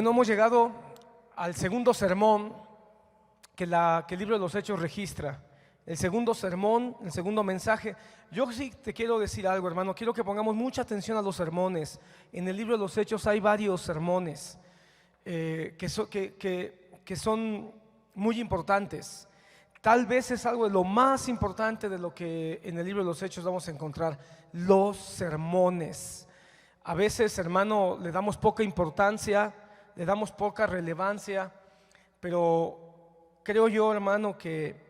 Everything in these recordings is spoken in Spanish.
Bueno, hemos llegado al segundo sermón que el libro de los Hechos registra. El segundo sermón, el segundo mensaje. Yo sí te quiero decir algo, hermano. Quiero que pongamos mucha atención a los sermones. En el libro de los Hechos hay varios sermones que son muy importantes. Tal vez es algo de lo más importante de lo que en el libro de los Hechos vamos a encontrar: los sermones. A veces, hermano, le damos poca importancia, le damos poca relevancia, pero creo yo, hermano, que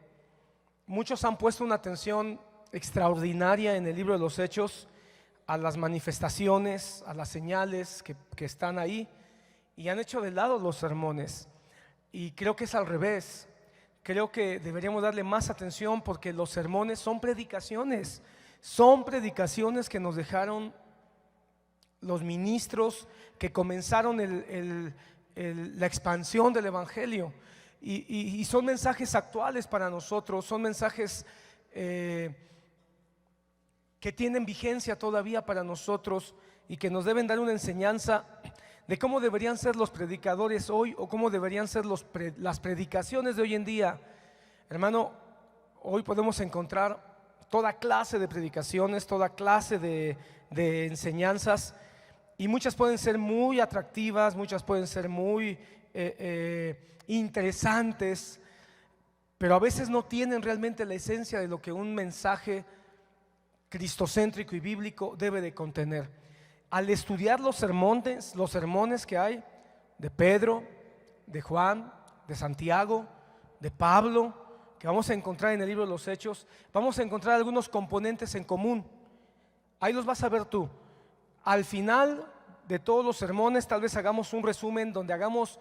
muchos han puesto una atención extraordinaria en el libro de los Hechos a las manifestaciones, a las señales que están ahí, y han hecho de lado los sermones. Y creo que es al revés. Creo que deberíamos darle más atención, porque los sermones son predicaciones que nos dejaron los ministros que comenzaron la expansión del evangelio, y son mensajes actuales para nosotros, son mensajes que tienen vigencia todavía para nosotros y que nos deben dar una enseñanza de cómo deberían ser los predicadores hoy, o cómo deberían ser las predicaciones de hoy en día. Hermano, hoy podemos encontrar toda clase de predicaciones, toda clase de enseñanzas, y muchas pueden ser muy atractivas, muchas pueden ser muy interesantes, pero a veces no tienen realmente la esencia de lo que un mensaje cristocéntrico y bíblico debe de contener. Al estudiar los sermones que hay de Pedro, de Juan, de Santiago, de Pablo, que vamos a encontrar en el libro de los Hechos, vamos a encontrar algunos componentes en común. Ahí los vas a ver tú. Al final de todos los sermones, tal vez hagamos un resumen donde hagamos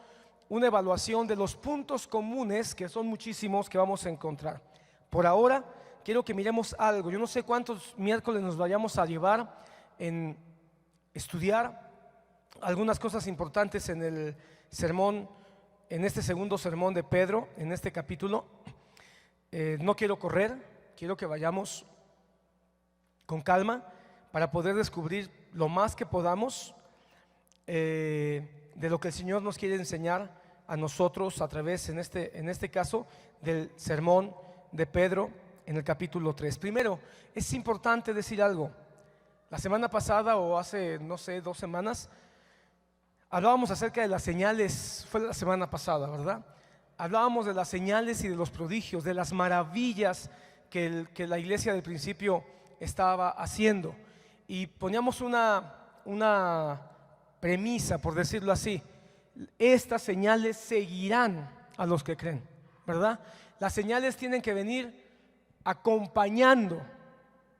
una evaluación de los puntos comunes, que son muchísimos, que vamos a encontrar. Por ahora, quiero que miremos algo. Yo no sé cuántos miércoles nos vayamos a llevar en estudiar algunas cosas importantes en el sermón, en este segundo sermón de Pedro, en este capítulo. No quiero correr, quiero que vayamos con calma para poder descubrir lo más que podamos de lo que el Señor nos quiere enseñar a nosotros a través, en este caso, del sermón de Pedro en el capítulo 3. Primero, es importante decir algo. La semana pasada, o hace, no sé, 2 semanas, hablábamos acerca de las señales. Fue la semana pasada, ¿verdad? Hablábamos de las señales y de los prodigios, de las maravillas que la iglesia del principio estaba haciendo, y poníamos una premisa, por decirlo así: estas señales seguirán a los que creen, ¿verdad? Las señales tienen que venir acompañando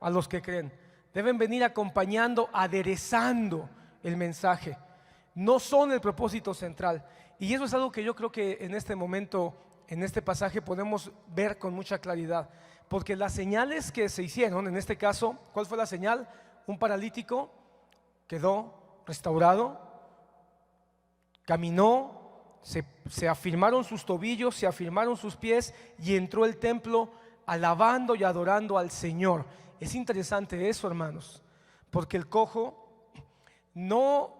a los que creen, deben venir acompañando, aderezando el mensaje. No son el propósito central, y eso es algo que yo creo que en este momento, en este pasaje, podemos ver con mucha claridad, porque las señales que se hicieron, en este caso, ¿cuál fue la señal? Un paralítico quedó restaurado, caminó, se afirmaron sus tobillos, se afirmaron sus pies, y entró al templo alabando y adorando al Señor. Es interesante eso, hermanos, porque el cojo no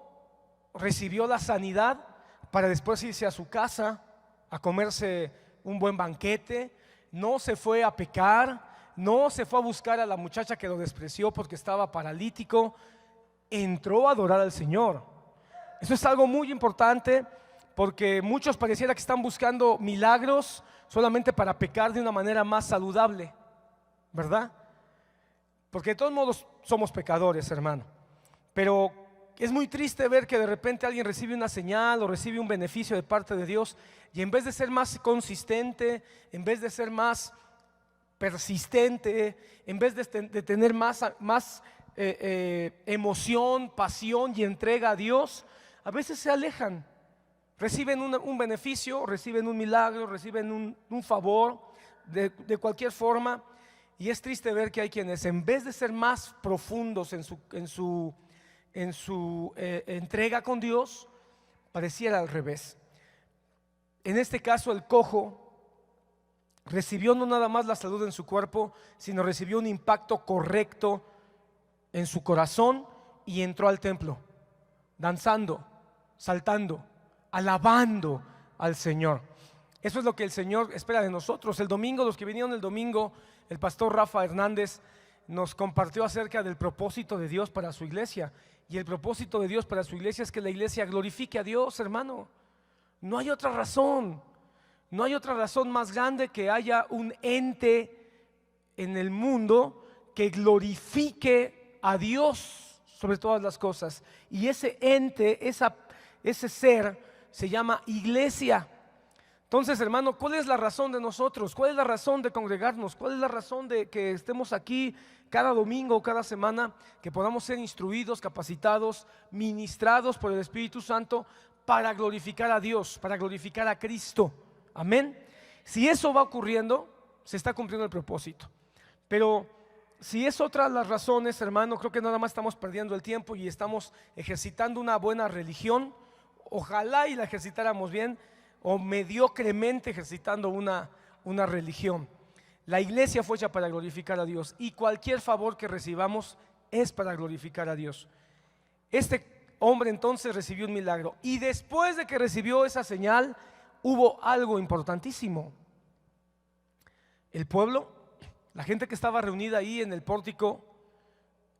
recibió la sanidad para después irse a su casa a comerse un buen banquete, no se fue a pecar, no se fue a buscar a la muchacha que lo despreció porque estaba paralítico. Entró a adorar al Señor. Eso es algo muy importante, porque muchos pareciera que están buscando milagros solamente para pecar de una manera más saludable, ¿verdad? Porque de todos modos somos pecadores, hermano. Pero es muy triste ver que de repente alguien recibe una señal o recibe un beneficio de parte de Dios, y en vez de ser más consistente, en vez de ser más persistente, en vez de tener más emoción, pasión y entrega a Dios, a veces se alejan. Reciben un beneficio, reciben un milagro, reciben un favor de cualquier forma, y es triste ver que hay quienes, en vez de ser más profundos en su entrega con Dios, pareciera al revés. En este caso, el cojo recibió no nada más la salud en su cuerpo, sino recibió un impacto correcto en su corazón, y entró al templo danzando, saltando, alabando al Señor. Eso es lo que el Señor espera de nosotros. El domingo, los que vinieron el domingo, el pastor Rafa Hernández nos compartió acerca del propósito de Dios para su iglesia. Y el propósito de Dios para su iglesia es que la iglesia glorifique a Dios, hermano. No hay otra razón. No hay otra razón más grande que haya un ente en el mundo que glorifique a Dios sobre todas las cosas. Y ese ente, ese ser se llama iglesia. Entonces, hermano, ¿cuál es la razón de nosotros? ¿Cuál es la razón de congregarnos? ¿Cuál es la razón de que estemos aquí cada domingo, cada semana? Que podamos ser instruidos, capacitados, ministrados por el Espíritu Santo para glorificar a Dios, para glorificar a Cristo. Amén. Si eso va ocurriendo, se está cumpliendo el propósito. Pero si es otra de las razones, hermano, creo que nada más estamos perdiendo el tiempo y estamos ejercitando una buena religión. Ojalá y la ejercitáramos bien, o mediocremente ejercitando una religión. La iglesia fue hecha para glorificar a Dios, y cualquier favor que recibamos es para glorificar a Dios. Este hombre entonces recibió un milagro, y después de que recibió esa señal hubo algo importantísimo. El pueblo, la gente que estaba reunida ahí en el pórtico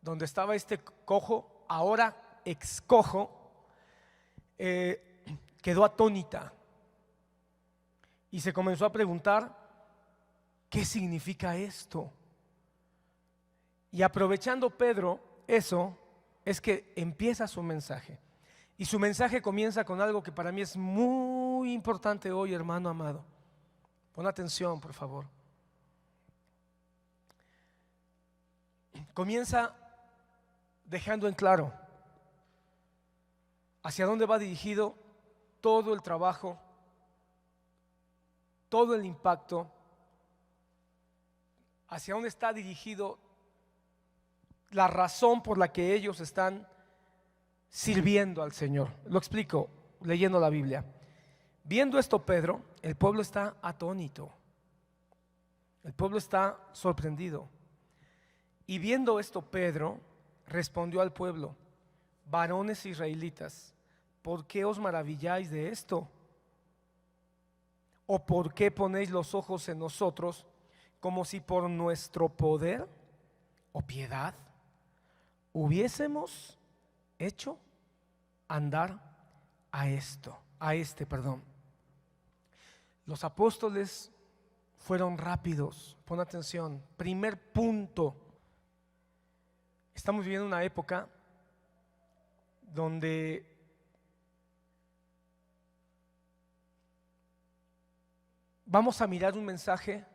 donde estaba este cojo, ahora ex cojo, quedó atónita y se comenzó a preguntar: ¿qué significa esto? Y aprovechando Pedro eso, es que empieza su mensaje. Y su mensaje comienza con algo que para mí es muy importante hoy, hermano amado. Pon atención, por favor. Comienza dejando en claro hacia dónde va dirigido todo el trabajo, todo el impacto, hacia dónde está dirigido la razón por la que ellos están sirviendo al Señor. Lo explico leyendo la Biblia. Viendo esto Pedro, el pueblo está atónito, el pueblo está sorprendido. Y viendo esto Pedro respondió al pueblo: varones israelitas, ¿por qué os maravilláis de esto? ¿O por qué ponéis los ojos en nosotros como si por nuestro poder o piedad hubiésemos hecho andar a este? Los apóstoles fueron rápidos. Pon atención. Primer punto. Estamos viviendo una época donde vamos a mirar un mensaje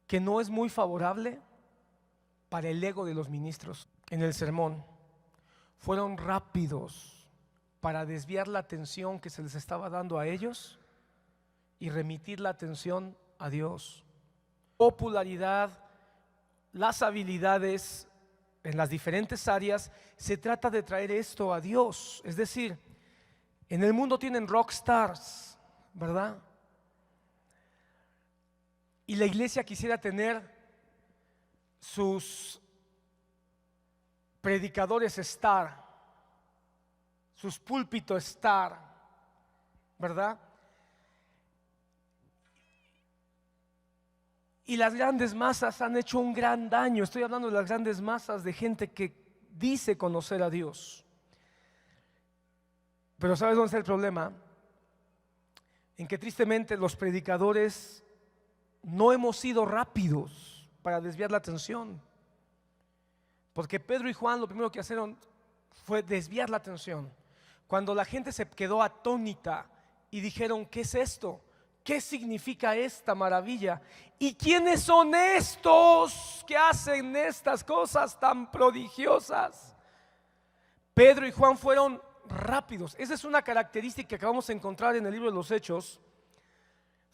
que no es muy favorable para el ego de los ministros. En el sermón fueron rápidos para desviar la atención que se les estaba dando a ellos y remitir la atención a Dios. Popularidad, las habilidades en las diferentes áreas, se trata de traer esto a Dios. Es decir, en el mundo tienen rockstars, ¿verdad? Y la iglesia quisiera tener sus predicadores star, sus púlpitos star, ¿verdad? Y las grandes masas han hecho un gran daño. Estoy hablando de las grandes masas de gente que dice conocer a Dios. Pero ¿sabes dónde está el problema? En que tristemente los predicadores no hemos sido rápidos para desviar la atención. Porque Pedro y Juan lo primero que hicieron fue desviar la atención. Cuando la gente se quedó atónita y dijeron: ¿qué es esto? ¿Qué significa esta maravilla? ¿Y quiénes son estos que hacen estas cosas tan prodigiosas? Pedro y Juan fueron rápidos. Esa es una característica que vamos a encontrar en el libro de los Hechos.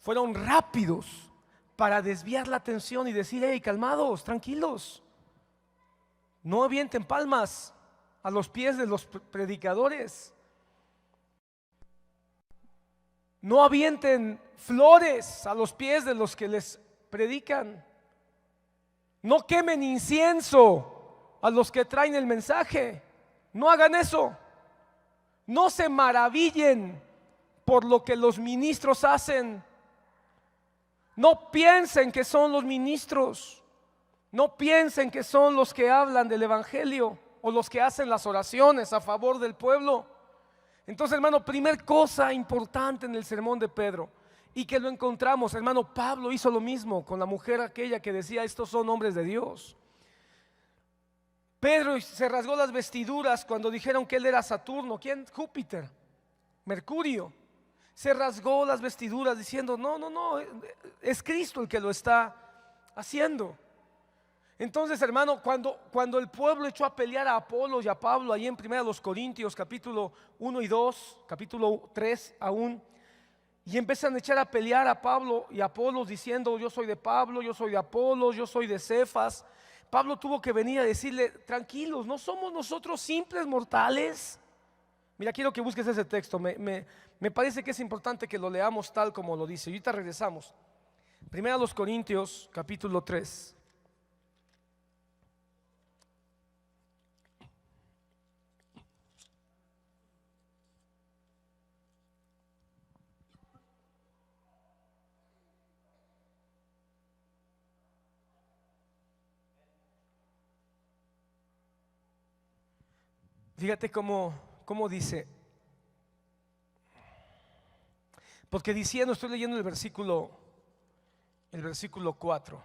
Fueron rápidos para desviar la atención y decir: hey, calmados, tranquilos, no avienten palmas a los pies de los predicadores, no avienten flores a los pies de los que les predican, no quemen incienso a los que traen el mensaje. No hagan eso. No se maravillen por lo que los ministros hacen. No piensen que son los ministros. No piensen que son los que hablan del evangelio o los que hacen las oraciones a favor del pueblo. Entonces, hermano, primer cosa importante en el sermón de Pedro, y que lo encontramos, hermano, Pablo hizo lo mismo con la mujer aquella que decía: estos son hombres de Dios. Pedro se rasgó las vestiduras cuando dijeron que él era Saturno. ¿Quién? Júpiter, Mercurio. Se rasgó las vestiduras diciendo: no, es Cristo el que lo está haciendo. Entonces, hermano, cuando el pueblo echó a pelear a Apolos y a Pablo, ahí en 1 Corintios capítulo 1 y 2, capítulo 3 aún, y empiezan a echar a pelear a Pablo y a Apolos diciendo: yo soy de Pablo, yo soy de Apolos, yo soy de Cefas. Pablo tuvo que venir a decirle: tranquilos, ¿no somos nosotros simples mortales? Mira, quiero que busques ese texto, me parece que es importante que lo leamos tal como lo dice. Y ahorita regresamos. 1 Corintios capítulo 3. Fíjate cómo dice. Porque diciendo, estoy leyendo el versículo 4.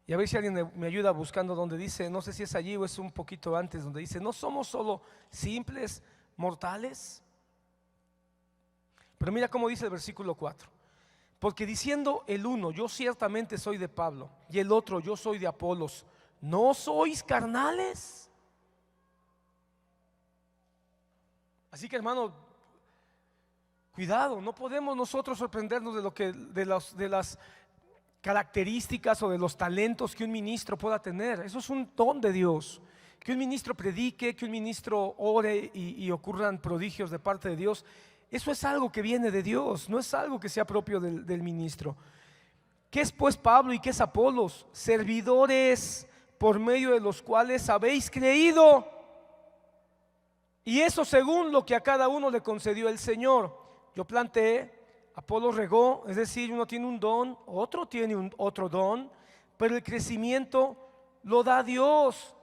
Y a ver si alguien me ayuda buscando donde dice, no sé si es allí o es un poquito antes, donde dice: no somos solo simples mortales. Pero mira cómo dice el versículo 4. Porque diciendo el uno: yo ciertamente soy de Pablo, y el otro: yo soy de Apolos, ¿no sois carnales? Así que, hermano, cuidado, no podemos nosotros sorprendernos de las características o de los talentos que un ministro pueda tener. Eso es un don de Dios. Que un ministro predique, que un ministro ore y ocurran prodigios de parte de Dios, eso es algo que viene de Dios, no es algo que sea propio del ministro. ¿Qué es pues Pablo y qué es Apolos? Servidores por medio de los cuales habéis creído, y eso según lo que a cada uno le concedió el Señor. Yo planté, Apolos regó, es decir, uno tiene un don, otro tiene otro don, pero el crecimiento lo da Dios.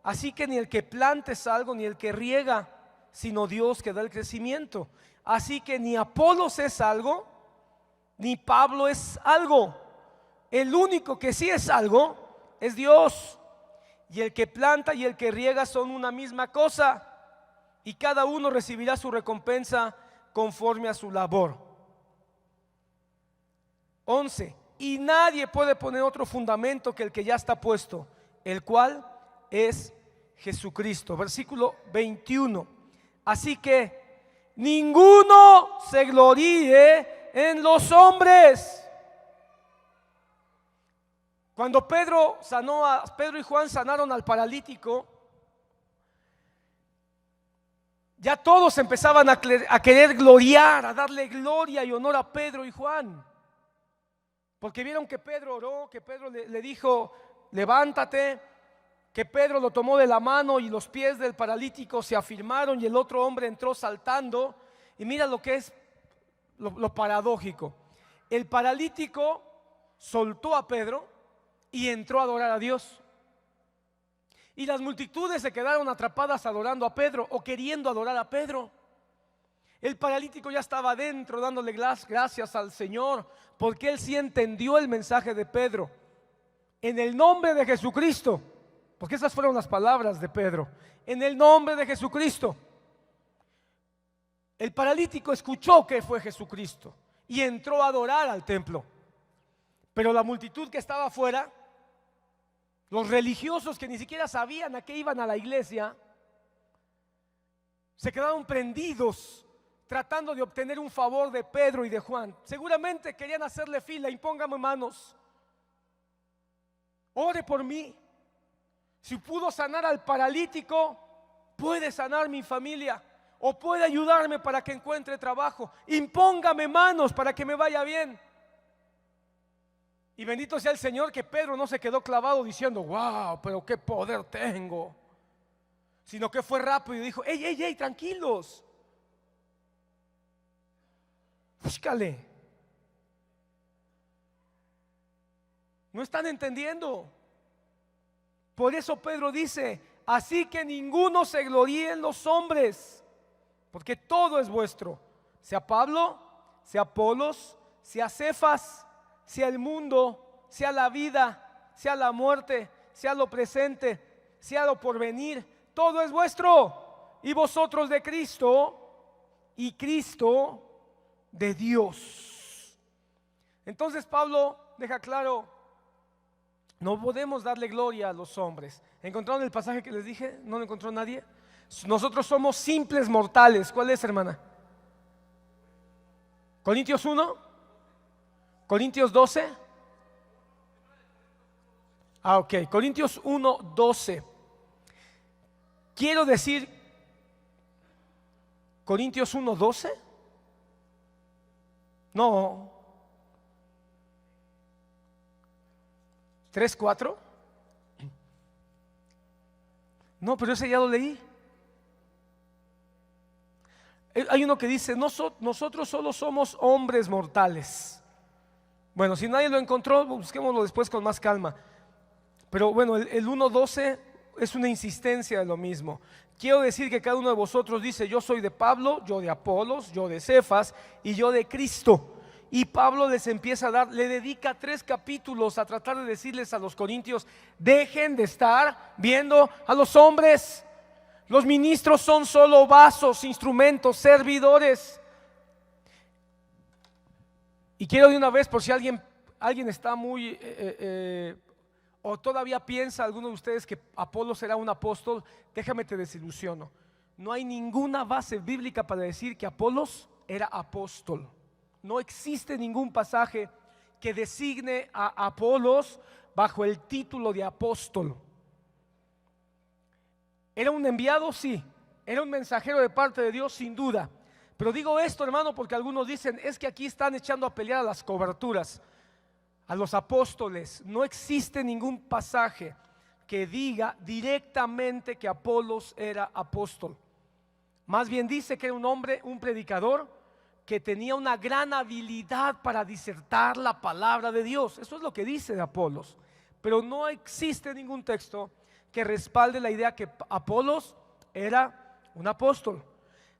Así que ni el que planta es algo, ni el que riega, sino Dios que da el crecimiento. Así que ni Apolos es algo, ni Pablo es algo. El único que sí es algo es Dios. Y el que planta y el que riega son una misma cosa, y cada uno recibirá su recompensa conforme a su labor. 11. Y nadie puede poner otro fundamento que el que ya está puesto, el cual es Jesucristo. Versículo 21. Así que ninguno se gloríe en los hombres. Cuando Pedro y Juan sanaron al paralítico, ya todos empezaban a querer gloriar, a darle gloria y honor a Pedro y Juan. Porque vieron que Pedro oró, que Pedro le dijo: levántate, que Pedro lo tomó de la mano y los pies del paralítico se afirmaron y el otro hombre entró saltando. Y mira lo que es lo paradójico. El paralítico soltó a Pedro y entró a adorar a Dios. Y las multitudes se quedaron atrapadas adorando a Pedro o queriendo adorar a Pedro. El paralítico ya estaba adentro dándole gracias al Señor, porque él sí entendió el mensaje de Pedro. En el nombre de Jesucristo, porque esas fueron las palabras de Pedro. En el nombre de Jesucristo. El paralítico escuchó que fue Jesucristo y entró a adorar al templo. Pero la multitud que estaba afuera, los religiosos que ni siquiera sabían a qué iban a la iglesia, se quedaron prendidos tratando de obtener un favor de Pedro y de Juan. Seguramente querían hacerle fila: impóngame manos, ore por mí. Si pudo sanar al paralítico, puede sanar mi familia o puede ayudarme para que encuentre trabajo. Impóngame manos para que me vaya bien. Y bendito sea el Señor que Pedro no se quedó clavado diciendo: wow, pero qué poder tengo, sino que fue rápido y dijo: hey, tranquilos, Píscale. No están entendiendo. Por eso Pedro dice: así que ninguno se gloríe en los hombres, porque todo es vuestro, sea Pablo, sea Apolos, sea Cefas, sea el mundo, sea la vida, sea la muerte, sea lo presente, sea lo porvenir, todo es vuestro, y vosotros de Cristo, y Cristo de Dios. Entonces Pablo deja claro: no podemos darle gloria a los hombres. ¿Encontraron el pasaje que les dije? ¿No lo encontró nadie? Nosotros somos simples mortales. ¿Cuál es, hermana? ¿Corintios 1? ¿Corintios 12? Ok, Corintios 1, 12. Quiero decir, Corintios 1, 12. No. 3, 4. No, pero ese ya lo leí. Hay uno que dice: nosotros solo somos hombres mortales. Bueno, si nadie lo encontró, busquémoslo después con más calma. Pero bueno, el 1:12 es una insistencia de lo mismo. Quiero decir que cada uno de vosotros dice: yo soy de Pablo, yo de Apolos, yo de Cefas y yo de Cristo. Y Pablo les empieza a dar, le dedica 3 capítulos a tratar de decirles a los corintios: dejen de estar viendo a los hombres. Los ministros son solo vasos, instrumentos, servidores. Y quiero de una vez, por si alguien está muy o todavía piensa, alguno de ustedes, que Apolo será un apóstol, déjame te desilusiono. No hay ninguna base bíblica para decir que Apolos era apóstol. No existe ningún pasaje que designe a Apolos bajo el título de apóstol. ¿Era un enviado? Sí. ¿Era un mensajero de parte de Dios? Sin duda. Pero digo esto, hermano, porque algunos dicen: es que aquí están echando a pelear a las coberturas, a los apóstoles. No existe ningún pasaje que diga directamente que Apolos era apóstol. Más bien dice que era un hombre, un predicador, que tenía una gran habilidad para disertar la palabra de Dios. Eso es lo que dice de Apolos. Pero no existe ningún texto que respalde la idea que Apolos era un apóstol.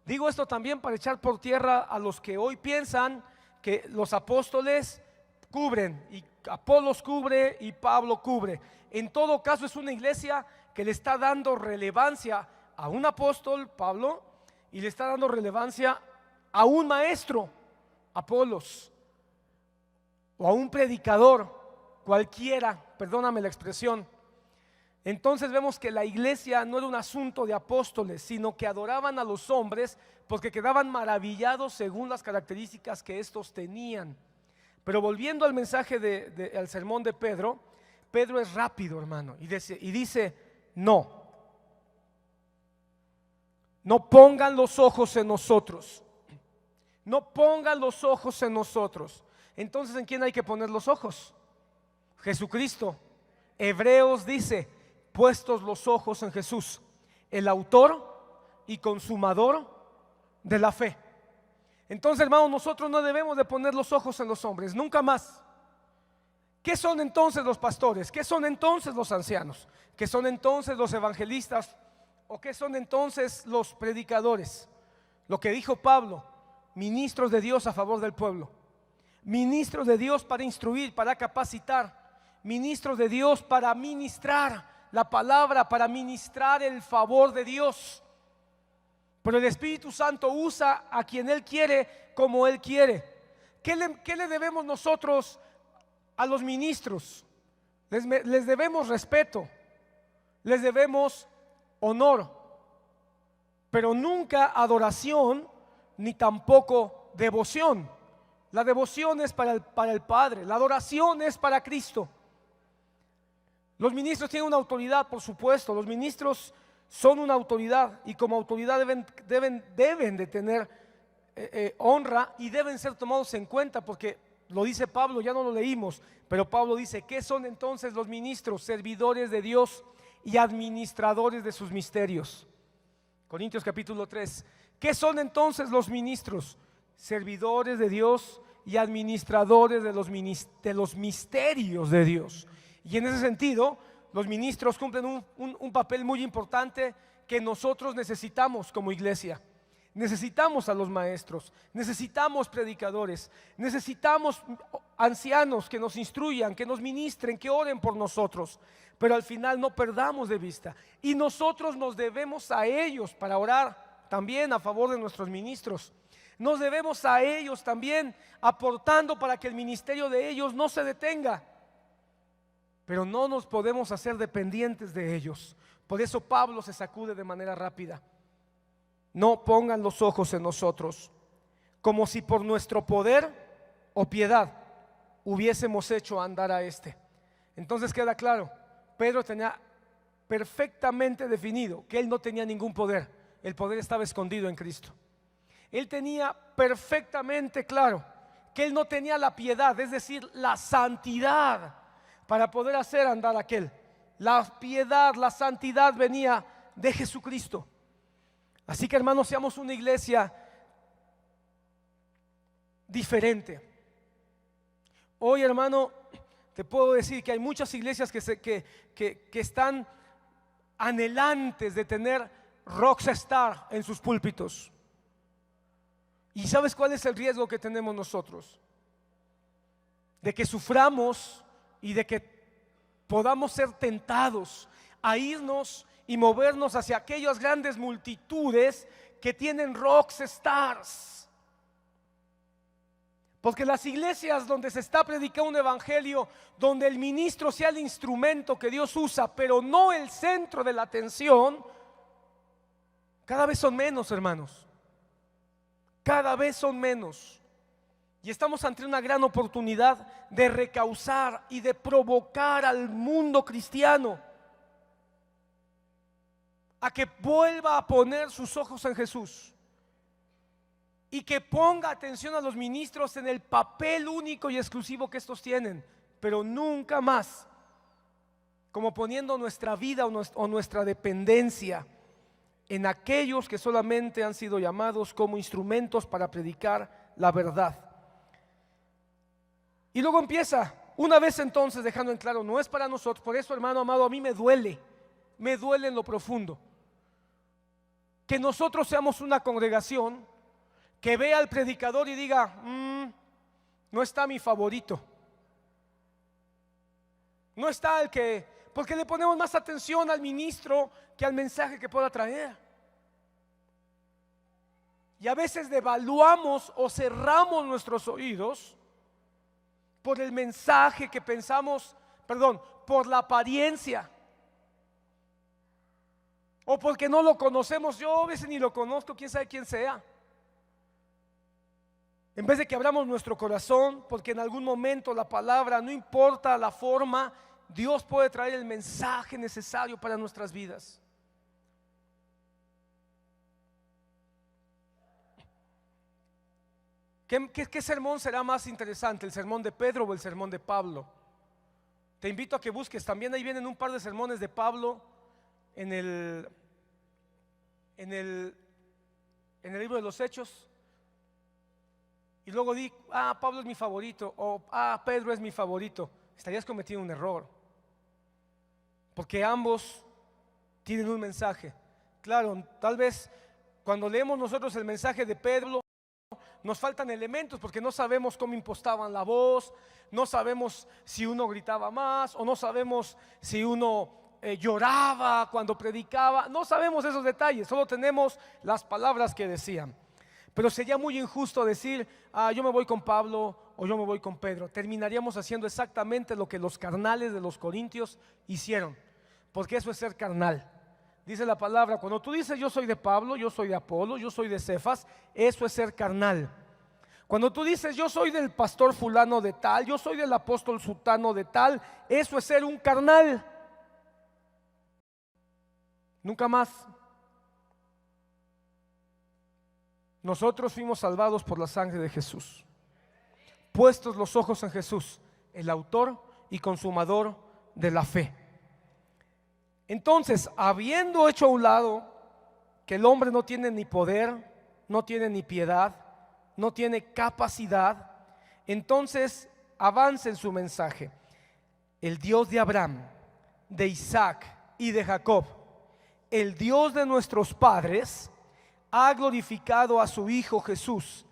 Digo esto también para echar por tierra a los que hoy piensan que los apóstoles cubren, y Apolos cubre y Pablo cubre. En todo caso, es una iglesia que le está dando relevancia a un apóstol, Pablo, y le está dando relevancia a un maestro, Apolos, o a un predicador, cualquiera, perdóname la expresión. Entonces vemos que la iglesia no era un asunto de apóstoles, sino que adoraban a los hombres porque quedaban maravillados según las características que estos tenían. Pero volviendo al mensaje al sermón de Pedro, Pedro es rápido, hermano, y dice: no pongan los ojos en nosotros. No pongan los ojos en nosotros. Entonces, ¿en quién hay que poner los ojos? Jesucristo. Hebreos dice: puestos los ojos en Jesús, el autor y consumador de la fe. Entonces, hermanos, nosotros no debemos de poner los ojos en los hombres, nunca más. ¿Qué son entonces los pastores? ¿Qué son entonces los ancianos? ¿Qué son entonces los evangelistas? ¿O qué son entonces los predicadores? Lo que dijo Pablo: ministros de Dios a favor del pueblo, ministros de Dios para instruir, para capacitar, ministros de Dios para ministrar la palabra, para ministrar el favor de Dios. Pero el Espíritu Santo usa a quien Él quiere, como Él quiere. ¿Qué le debemos nosotros a los ministros? Les debemos respeto, les debemos honor, pero nunca adoración, ni tampoco devoción. La devoción es para el Padre, la adoración es para Cristo. Los ministros tienen una autoridad, por supuesto. Los ministros son una autoridad, y como autoridad deben de tener honra, y deben ser tomados en cuenta, porque lo dice Pablo, ya no lo leímos, pero Pablo dice: ¿qué son entonces los ministros? Servidores de Dios y administradores de sus misterios. Corintios capítulo 3. ¿Qué son entonces los ministros? servidores de Dios y administradores de los misterios de Dios. Y en ese sentido, los ministros cumplen un papel muy importante que nosotros necesitamos como iglesia. Necesitamos a los maestros, necesitamos predicadores, necesitamos ancianos que nos instruyan, que nos ministren, que oren por nosotros. Pero al final no perdamos de vista. Y nosotros nos debemos a ellos para orar también a favor de nuestros ministros. Nos debemos a ellos también aportando para que el ministerio de ellos no se detenga. Pero no nos podemos hacer dependientes de ellos. Por eso Pablo se sacude de manera rápida. No pongan los ojos en nosotros, como si por nuestro poder o piedad hubiésemos hecho andar a este. Entonces queda claro, Pedro tenía perfectamente definido que él no tenía ningún poder. El poder estaba escondido en Cristo. Él tenía perfectamente claro que él no tenía la piedad, es decir, la santidad para poder hacer andar aquel. La piedad, la santidad venía de Jesucristo. Así que, hermanos, seamos una iglesia diferente. Hoy, hermano, te puedo decir que hay muchas iglesias que están anhelantes de tener rockstar en sus púlpitos. ¿Y sabes cuál es el riesgo que tenemos nosotros? De que suframos y de que podamos ser tentados a irnos y movernos hacia aquellas grandes multitudes que tienen rockstars. Porque las iglesias donde se está predicando un evangelio, donde el ministro sea el instrumento que Dios usa, pero no el centro de la atención, cada vez son menos, hermanos. Cada vez son menos. Y estamos ante una gran oportunidad de recausar y de provocar al mundo cristiano a que vuelva a poner sus ojos en Jesús y que ponga atención a los ministros en el papel único y exclusivo que estos tienen, pero nunca más como poniendo nuestra vida o nuestra dependencia en aquellos que solamente han sido llamados como instrumentos para predicar la verdad. Y luego empieza, una vez entonces dejando en claro, no es para nosotros. Por eso, hermano amado, a mí me duele en lo profundo que nosotros seamos una congregación que vea al predicador y diga, no está mi favorito, no está el que, porque le ponemos más atención al ministro que al mensaje que pueda traer. Y a veces devaluamos o cerramos nuestros oídos por el mensaje que pensamos, por la apariencia, o porque no lo conocemos. Yo a veces ni lo conozco, quién sabe quién sea. En vez de que abramos nuestro corazón, porque en algún momento la palabra, no importa la forma, Dios puede traer el mensaje necesario para nuestras vidas. ¿Qué sermón será más interesante? ¿El sermón de Pedro o el sermón de Pablo? Te invito a que busques. También ahí vienen un par de sermones de Pablo en el libro de los Hechos. Y luego di, Pablo es mi favorito, o Pedro es mi favorito. Estarías cometiendo un error, porque ambos tienen un mensaje. Claro, tal vez cuando leemos nosotros el mensaje de Pedro nos faltan elementos, porque no sabemos cómo impostaban la voz, no sabemos si uno gritaba más, o no sabemos si uno lloraba cuando predicaba. No sabemos esos detalles, solo tenemos las palabras que decían. Pero sería muy injusto decir, yo me voy con Pablo o yo me voy con Pedro. Terminaríamos haciendo exactamente lo que los carnales de los corintios hicieron, porque eso es ser carnal. Dice la palabra, cuando tú dices yo soy de Pablo, yo soy de Apolo, yo soy de Cefas, eso es ser carnal. Cuando tú dices yo soy del pastor fulano de tal, yo soy del apóstol sutano de tal, eso es ser un carnal. Nunca más. Nosotros fuimos salvados por la sangre de Jesús, puestos los ojos en Jesús, el autor y consumador de la fe. Entonces, habiendo hecho a un lado que el hombre no tiene ni poder, no tiene ni piedad, no tiene capacidad, entonces avanza en su mensaje. El Dios de Abraham, de Isaac y de Jacob, el Dios de nuestros padres, ha glorificado a su Hijo Jesús,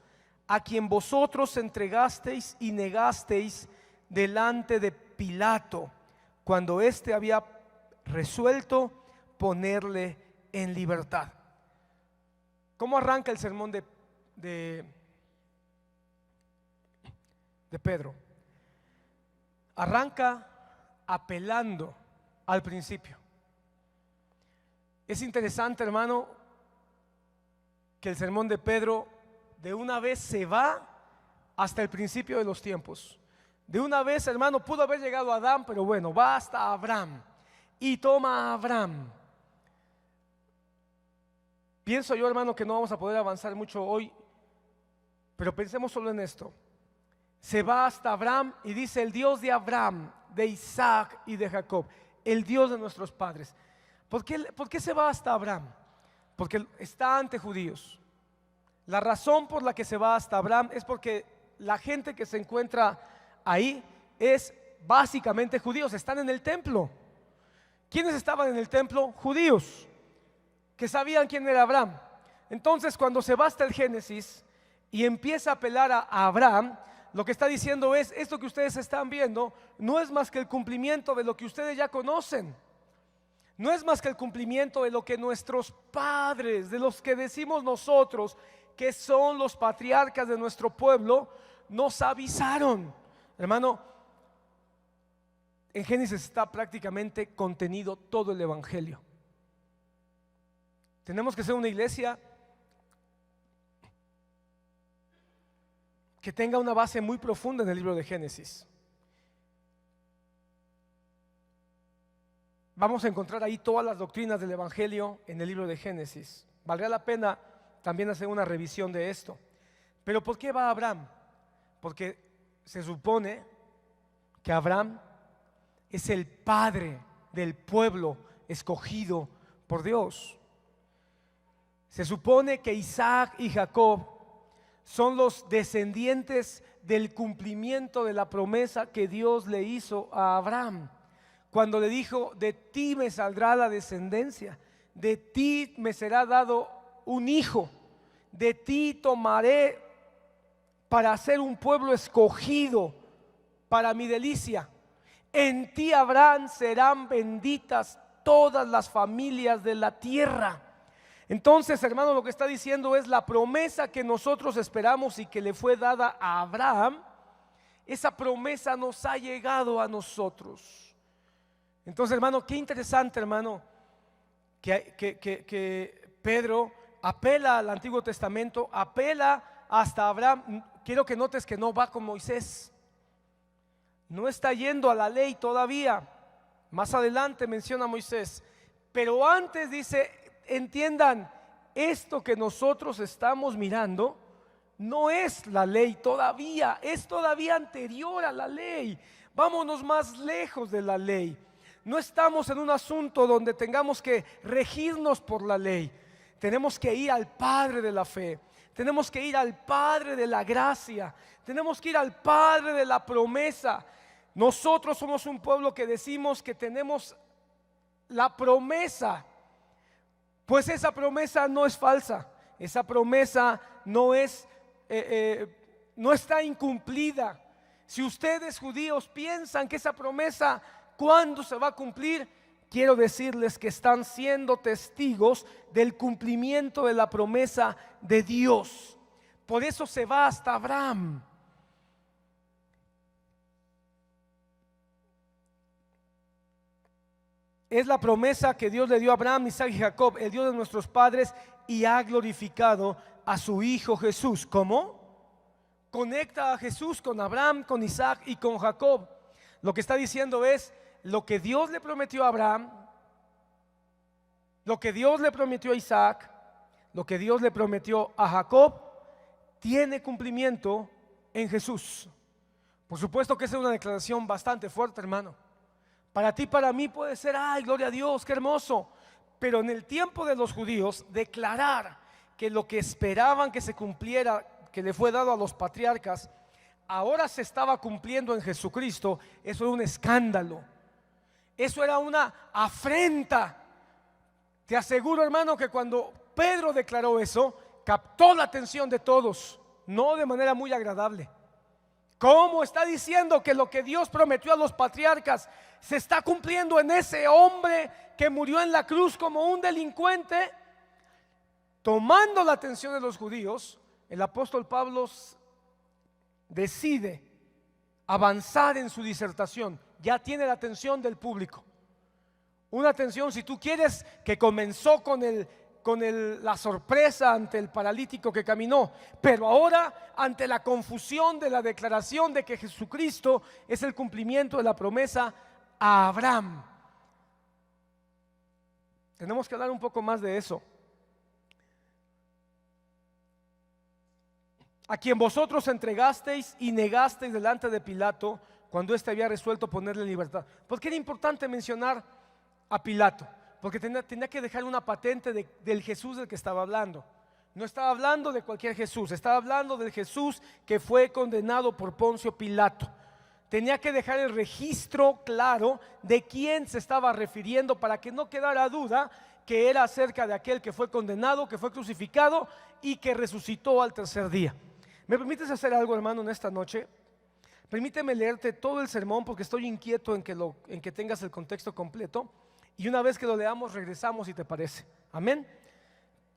a quien vosotros entregasteis y negasteis delante de Pilato, cuando éste había resuelto ponerle en libertad. ¿Cómo arranca el sermón de Pedro? Arranca apelando al principio. Es interesante, hermano, que el sermón de Pedro de una vez se va hasta el principio de los tiempos. De una vez, hermano, pudo haber llegado a Adán, pero bueno, va hasta Abraham y toma a Abraham. Pienso yo, hermano, que no vamos a poder avanzar mucho hoy, pero pensemos solo en esto. Se va hasta Abraham y dice: el Dios de Abraham, de Isaac y de Jacob, el Dios de nuestros padres. ¿Por qué se va hasta Abraham? Porque está ante judíos. La razón por la que se va hasta Abraham es porque la gente que se encuentra ahí es básicamente judíos, están en el templo. ¿Quiénes estaban en el templo? Judíos, que sabían quién era Abraham. Entonces, cuando se va hasta el Génesis y empieza a apelar a Abraham, lo que está diciendo es: esto que ustedes están viendo no es más que el cumplimiento de lo que ustedes ya conocen. No es más que el cumplimiento de lo que nuestros padres, de los que decimos nosotros que son los patriarcas de nuestro pueblo, nos avisaron. Hermano, en Génesis está prácticamente contenido todo el evangelio. Tenemos que ser una iglesia que tenga una base muy profunda en el libro de Génesis. Vamos a encontrar ahí todas las doctrinas del evangelio en el libro de Génesis. Valdría la pena también hacer una revisión de esto. Pero ¿por qué va Abraham? Porque se supone que Abraham es el padre del pueblo escogido por Dios. Se supone que Isaac y Jacob son los descendientes del cumplimiento de la promesa que Dios le hizo a Abraham, cuando le dijo: de ti me saldrá la descendencia, de ti me será dado un hijo, de ti tomaré para ser un pueblo escogido para mi delicia. En ti, Abraham, serán benditas todas las familias de la tierra. Entonces, hermano, lo que está diciendo es: la promesa que nosotros esperamos y que le fue dada a Abraham, esa promesa nos ha llegado a nosotros. Entonces, hermano, qué interesante, hermano, que Pedro apela al Antiguo Testamento, apela hasta Abraham. Quiero que notes que no va con Moisés, no está yendo a la ley todavía. Más adelante menciona a Moisés, pero antes dice: entiendan, esto que nosotros estamos mirando no es la ley todavía, es todavía anterior a la ley. Vámonos más lejos de la ley. No estamos en un asunto donde tengamos que regirnos por la ley. Tenemos que ir al Padre de la fe, tenemos que ir al Padre de la gracia, tenemos que ir al Padre de la promesa. Nosotros somos un pueblo que decimos que tenemos la promesa, pues esa promesa no es falsa, esa promesa no está incumplida. Si ustedes, judíos, piensan que esa promesa, ¿cuándo se va a cumplir? Quiero decirles que están siendo testigos del cumplimiento de la promesa de Dios. Por eso se va hasta Abraham. Es la promesa que Dios le dio a Abraham, Isaac y Jacob, el Dios de nuestros padres, y ha glorificado a su Hijo Jesús. ¿Cómo? Conecta a Jesús con Abraham, con Isaac y con Jacob. Lo que está diciendo es: lo que Dios le prometió a Abraham, lo que Dios le prometió a Isaac, lo que Dios le prometió a Jacob, tiene cumplimiento en Jesús. Por supuesto que esa es una declaración bastante fuerte, hermano. Para ti, para mí puede ser: ay, gloria a Dios, qué hermoso. Pero en el tiempo de los judíos, declarar que lo que esperaban que se cumpliera que le fue dado a los patriarcas, ahora se estaba cumpliendo en Jesucristo, eso era un escándalo, eso era una afrenta. Te aseguro, hermano, que cuando Pedro declaró eso, captó la atención de todos, no de manera muy agradable. ¿Cómo está diciendo que lo que Dios prometió a los patriarcas se está cumpliendo en ese hombre que murió en la cruz como un delincuente? Tomando la atención de los judíos, el apóstol Pablo decide avanzar en su disertación. Ya tiene la atención del público. Una atención, si tú quieres, que comenzó con la sorpresa ante el paralítico que caminó, pero ahora ante la confusión de la declaración de que Jesucristo es el cumplimiento de la promesa a Abraham. Tenemos que hablar un poco más de eso. A quien vosotros entregasteis y negasteis delante de Pilato cuando éste había resuelto ponerle en libertad. ¿Por qué era importante mencionar a Pilato? Porque tenía que dejar una patente del Jesús del que estaba hablando. No estaba hablando de cualquier Jesús, estaba hablando del Jesús que fue condenado por Poncio Pilato. Tenía que dejar el registro claro de quién se estaba refiriendo para que no quedara duda que era acerca de aquel que fue condenado, que fue crucificado y que resucitó al tercer día. ¿Me permites hacer algo, hermano, en esta noche? Permíteme leerte todo el sermón porque estoy inquieto en que tengas el contexto completo. Y una vez que lo leamos, regresamos, si te parece. Amén.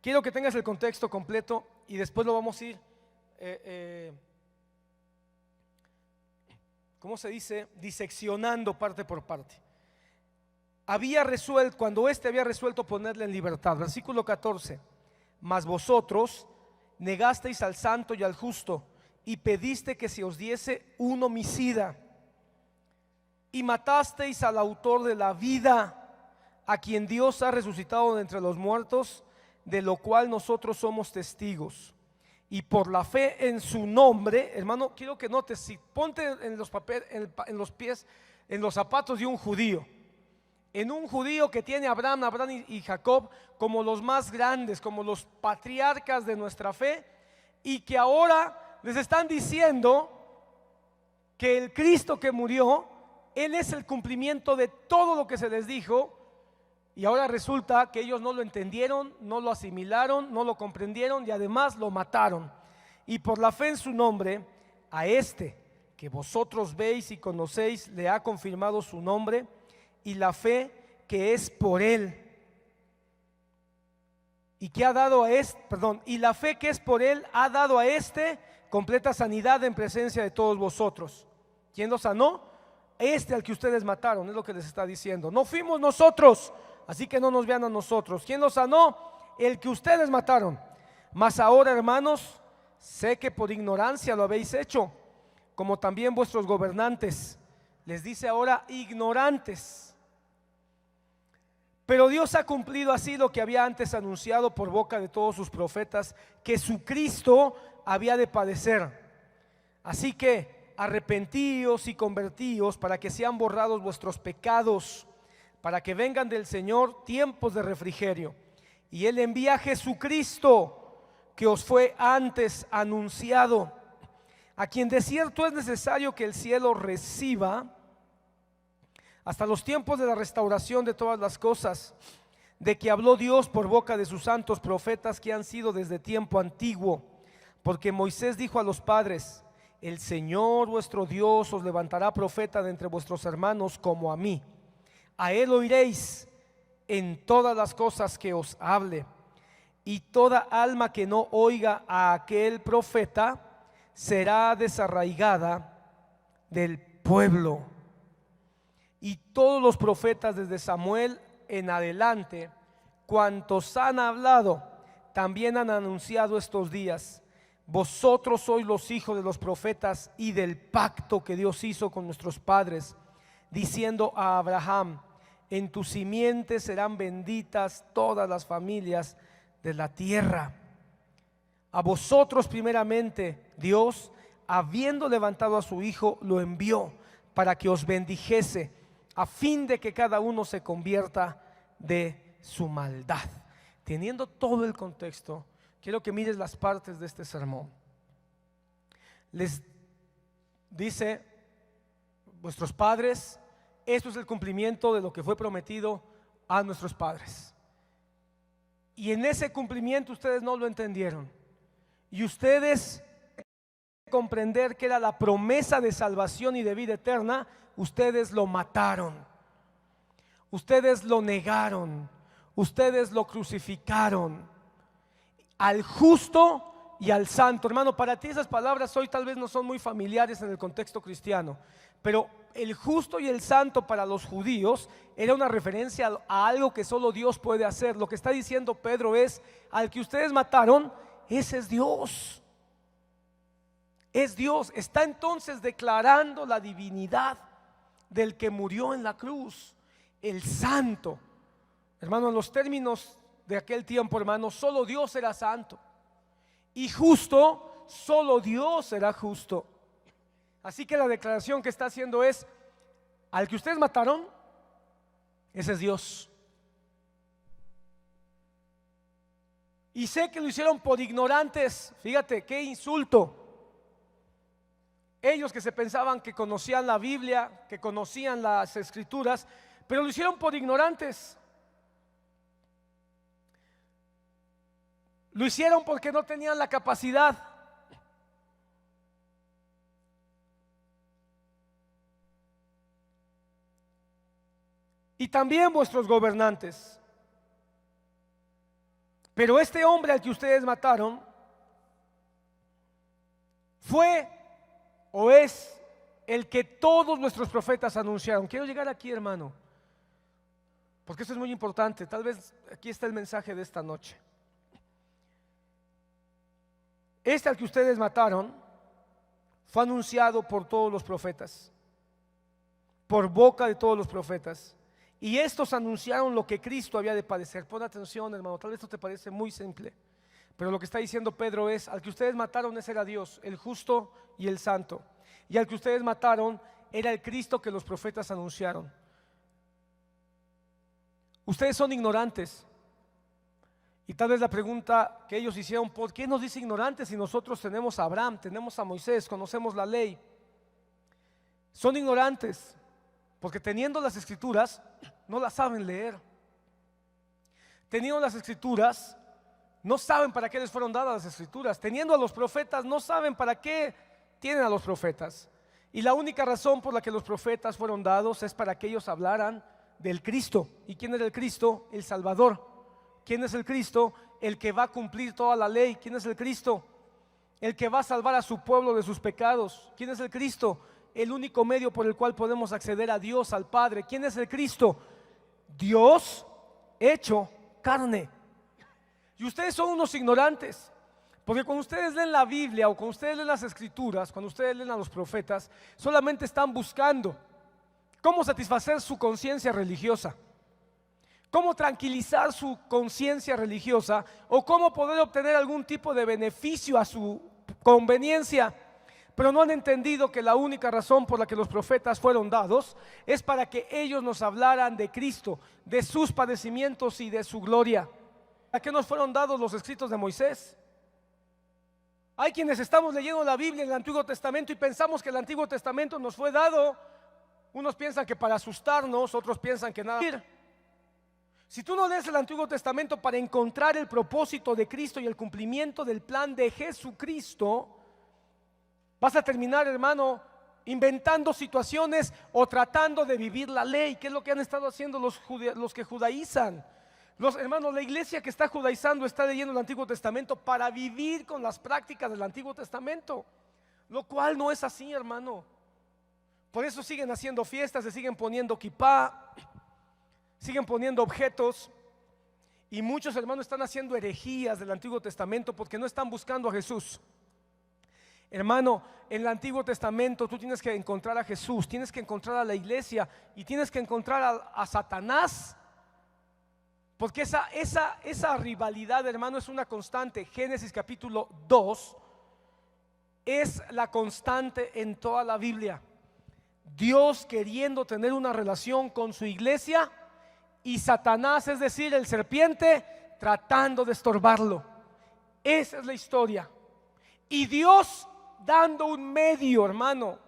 Quiero que tengas el contexto completo y después lo vamos a ir, ¿cómo se dice? Diseccionando parte por parte. Cuando éste había resuelto ponerle en libertad. Versículo 14. Mas vosotros negasteis al santo y al justo y pediste que se os diese un homicida y matasteis al autor de la vida, a quien Dios ha resucitado de entre los muertos, de lo cual nosotros somos testigos. Y por la fe en su nombre, hermano, quiero que notes, si ponte en los pies, en los zapatos de un judío, en un judío que tiene a Abraham y Jacob como los más grandes, como los patriarcas de nuestra fe, y que ahora les están diciendo que el Cristo que murió, Él es el cumplimiento de todo lo que se les dijo. Y ahora resulta que ellos no lo entendieron, no lo asimilaron, no lo comprendieron y además lo mataron. Y por la fe en su nombre, a este que vosotros veis y conocéis, le ha confirmado su nombre, y la fe que es por él. Y la fe que es por él ha dado a este completa sanidad en presencia de todos vosotros. ¿Quién lo sanó? Al que ustedes mataron, es lo que les está diciendo. No fuimos nosotros, así que no nos vean a nosotros. ¿Quién los sanó? El que ustedes mataron. Mas ahora, hermanos, sé que por ignorancia lo habéis hecho, como también vuestros gobernantes. Les dice ahora ignorantes. Pero Dios ha cumplido así lo que había antes anunciado por boca de todos sus profetas, que su Cristo había de padecer. Así que arrepentíos y convertíos para que sean borrados vuestros pecados, para que vengan del Señor tiempos de refrigerio. Y Él envía a Jesucristo, que os fue antes anunciado, a quien de cierto es necesario que el cielo reciba hasta los tiempos de la restauración de todas las cosas, de que habló Dios por boca de sus santos profetas que han sido desde tiempo antiguo. Porque Moisés dijo a los padres: el Señor vuestro Dios os levantará profeta de entre vuestros hermanos como a mí. A él oiréis en todas las cosas que os hable. Y toda alma que no oiga a aquel profeta será desarraigada del pueblo. Y todos los profetas desde Samuel en adelante, cuantos han hablado, también han anunciado estos días. Vosotros sois los hijos de los profetas y del pacto que Dios hizo con nuestros padres, diciendo a Abraham: en tu simiente serán benditas todas las familias de la tierra. A vosotros primeramente Dios, habiendo levantado a su Hijo, lo envió para que os bendijese, a fin de que cada uno se convierta de su maldad. Teniendo todo el contexto, quiero que mires las partes de este sermón. les dice: vuestros padres, esto es el cumplimiento de lo que fue prometido a nuestros padres. Y en ese cumplimiento ustedes no lo entendieron. Y ustedes, comprender que era la promesa de salvación y de vida eterna, ustedes lo mataron, ustedes lo negaron, ustedes lo crucificaron, al justo y al santo. Hermano, para ti esas palabras hoy tal vez no son muy familiares en el contexto cristiano, pero el justo y el santo para los judíos era una referencia a algo que solo Dios puede hacer. Lo que está diciendo Pedro es: al que ustedes mataron, ese es Dios. Es Dios. Está entonces declarando la divinidad del que murió en la cruz, el santo. Hermano, en los términos de aquel tiempo, hermano, solo Dios era santo, y justo, solo Dios era justo. Así que la declaración que está haciendo es: al que ustedes mataron, ese es Dios. Y sé que lo hicieron por ignorantes. Fíjate qué insulto. Ellos que se pensaban que conocían la Biblia, que conocían las Escrituras, pero lo hicieron por ignorantes. Lo hicieron porque no tenían la capacidad. Y también vuestros gobernantes. Pero este hombre al que ustedes mataron fue o es el que todos nuestros profetas anunciaron. Quiero llegar aquí, hermano, porque esto es muy importante. Tal vez aquí está el mensaje de esta noche. Este al que ustedes mataron fue anunciado por todos los profetas, por boca de todos los profetas. Y estos anunciaron lo que Cristo había de padecer. Pon atención, hermano, tal vez esto te parece muy simple, pero lo que está diciendo Pedro es: al que ustedes mataron, ese era Dios, el justo y el santo. Y al que ustedes mataron era el Cristo que los profetas anunciaron. Ustedes son ignorantes. Y tal vez la pregunta que ellos hicieron: ¿por qué nos dice ignorantes si nosotros tenemos a Abraham, tenemos a Moisés, conocemos la ley? Son ignorantes porque teniendo las Escrituras no las saben leer. Teniendo las Escrituras no saben para qué les fueron dadas las Escrituras. Teniendo a los profetas no saben para qué tienen a los profetas. Y la única razón por la que los profetas fueron dados es para que ellos hablaran del Cristo. ¿Y quién era el Cristo? El Salvador. ¿Quién es el Cristo? El que va a cumplir toda la ley. ¿Quién es el Cristo? El que va a salvar a su pueblo de sus pecados. ¿Quién es el Cristo? El único medio por el cual podemos acceder a Dios, al Padre. ¿Quién es el Cristo? Dios hecho carne. Y ustedes son unos ignorantes, porque cuando ustedes leen la Biblia o cuando ustedes leen las Escrituras, cuando ustedes leen a los profetas, solamente están buscando cómo satisfacer su conciencia religiosa, cómo tranquilizar su conciencia religiosa, o cómo poder obtener algún tipo de beneficio a su conveniencia. Pero no han entendido que la única razón por la que los profetas fueron dados es para que ellos nos hablaran de Cristo, de sus padecimientos y de su gloria. ¿A qué nos fueron dados los escritos de Moisés? Hay quienes estamos leyendo la Biblia en el Antiguo Testamento y pensamos que el Antiguo Testamento nos fue dado. Unos piensan que para asustarnos, otros piensan que nada. Si tú no lees el Antiguo Testamento para encontrar el propósito de Cristo y el cumplimiento del plan de Jesucristo, vas a terminar, hermano, inventando situaciones o tratando de vivir la ley, que es lo que han estado haciendo los que judaizan. Hermanos, la iglesia que está judaizando está leyendo el Antiguo Testamento para vivir con las prácticas del Antiguo Testamento, lo cual no es así, hermano. Por eso siguen haciendo fiestas, se siguen poniendo kipá, siguen poniendo objetos, y muchos hermanos están haciendo herejías del Antiguo Testamento porque no están buscando a Jesús. Hermano, en el Antiguo Testamento tú tienes que encontrar a Jesús, tienes que encontrar a la iglesia y tienes que encontrar a Satanás, porque esa rivalidad, hermano, es una constante. Génesis capítulo 2 es la constante en toda la Biblia. Dios queriendo tener una relación con su iglesia y Satanás, es decir, el serpiente, tratando de estorbarlo. Esa es la historia. Y Dios dando un medio, hermano,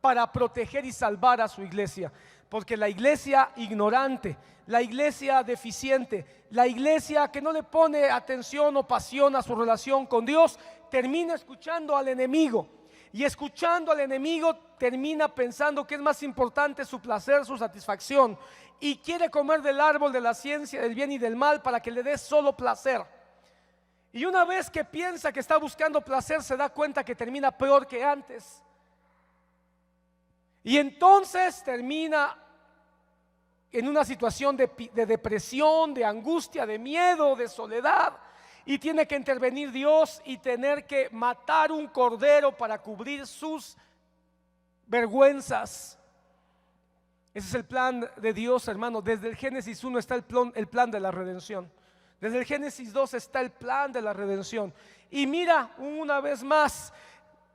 para proteger y salvar a su iglesia. Porque la iglesia ignorante, la iglesia deficiente, la iglesia que no le pone atención o pasión a su relación con Dios, termina escuchando al enemigo. Y escuchando al enemigo termina pensando que es más importante su placer, su satisfacción. Y quiere comer del árbol de la ciencia del bien y del mal para que le dé solo placer. Y una vez que piensa que está buscando placer, se da cuenta que termina peor que antes. Y entonces termina en una situación de depresión, de angustia, de miedo, de soledad. Y tiene que intervenir Dios y tener que matar un cordero para cubrir sus vergüenzas. Ese es el plan de Dios, hermano. Desde el Génesis 1 está el plan de la redención. Desde el Génesis 2 está el plan de la redención. Y mira, una vez más,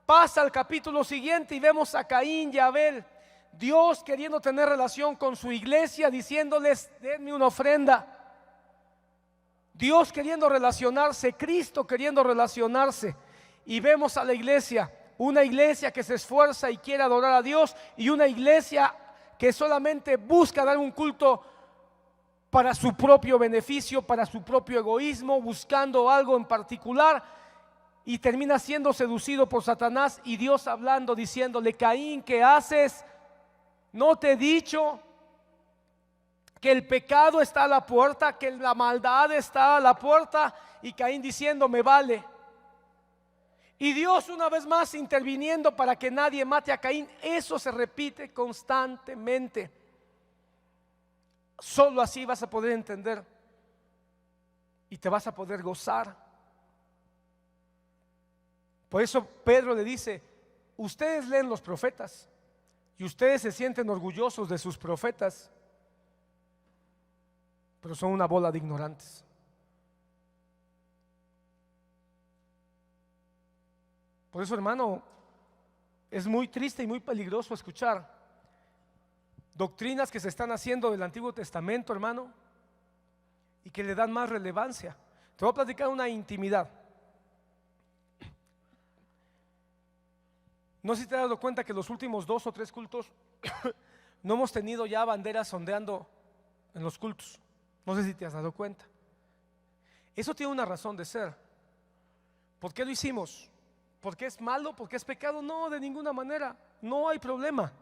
pasa al capítulo siguiente y vemos a Caín y Abel. Dios queriendo tener relación con su iglesia, diciéndoles: denme una ofrenda. Dios queriendo relacionarse, Cristo queriendo relacionarse. Y vemos a la iglesia, una iglesia que se esfuerza y quiere adorar a Dios, y una iglesia que solamente busca dar un culto para su propio beneficio, para su propio egoísmo, buscando algo en particular, y termina siendo seducido por Satanás. Y Dios hablando, diciéndole: Caín, ¿qué haces? ¿No te he dicho que el pecado está a la puerta, que la maldad está a la puerta? Y Caín diciendo: me vale. Y Dios una vez más interviniendo para que nadie mate a Caín. Eso se repite constantemente. Solo así vas a poder entender y te vas a poder gozar. Por eso Pedro le dice: ustedes leen los profetas y ustedes se sienten orgullosos de sus profetas, pero son una bola de ignorantes. Por eso, hermano, es muy triste y muy peligroso escuchar doctrinas que se están haciendo del Antiguo Testamento, hermano, y que le dan más relevancia. Te voy a platicar una intimidad. No sé si te has dado cuenta que los últimos 2 o 3 cultos no hemos tenido ya banderas ondeando en los cultos. No sé si te has dado cuenta. Eso tiene una razón de ser. ¿Por qué lo hicimos? ¿Por qué es malo? ¿Por qué es pecado? No, de ninguna manera. No hay problema.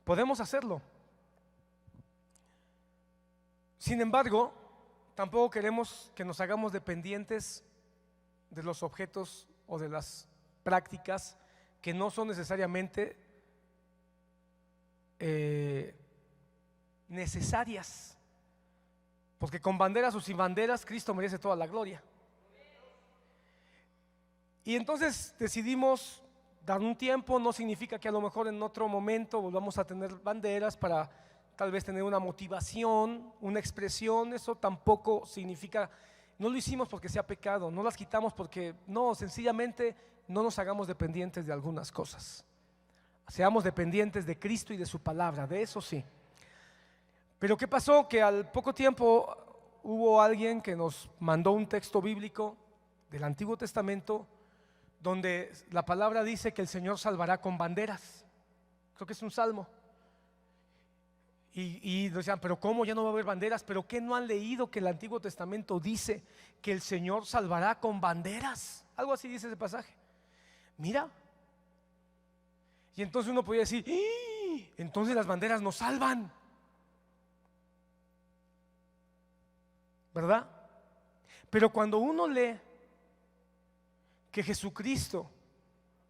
Podemos hacerlo. Sin embargo, tampoco queremos que nos hagamos dependientes de los objetos o de las prácticas que no son necesariamente necesarias. Porque con banderas o sin banderas, Cristo merece toda la gloria. Y entonces decidimos dar un tiempo. No significa que a lo mejor en otro momento volvamos a tener banderas para tal vez tener una motivación, una expresión. Eso tampoco significa, no lo hicimos porque sea pecado, no las quitamos porque no, sencillamente no nos hagamos dependientes de algunas cosas. Seamos dependientes de Cristo y de su palabra, de eso sí. Pero ¿qué pasó? Que al poco tiempo hubo alguien que nos mandó un texto bíblico del Antiguo Testamento donde la palabra dice que el Señor salvará con banderas. Creo que es un salmo. Y decían: pero ¿cómo? Ya no va a haber banderas. ¿Pero qué no han leído que el Antiguo Testamento dice que el Señor salvará con banderas? Algo así dice ese pasaje. Mira. Y entonces uno podría decir: entonces las banderas nos salvan, ¿verdad? Pero cuando uno lee que Jesucristo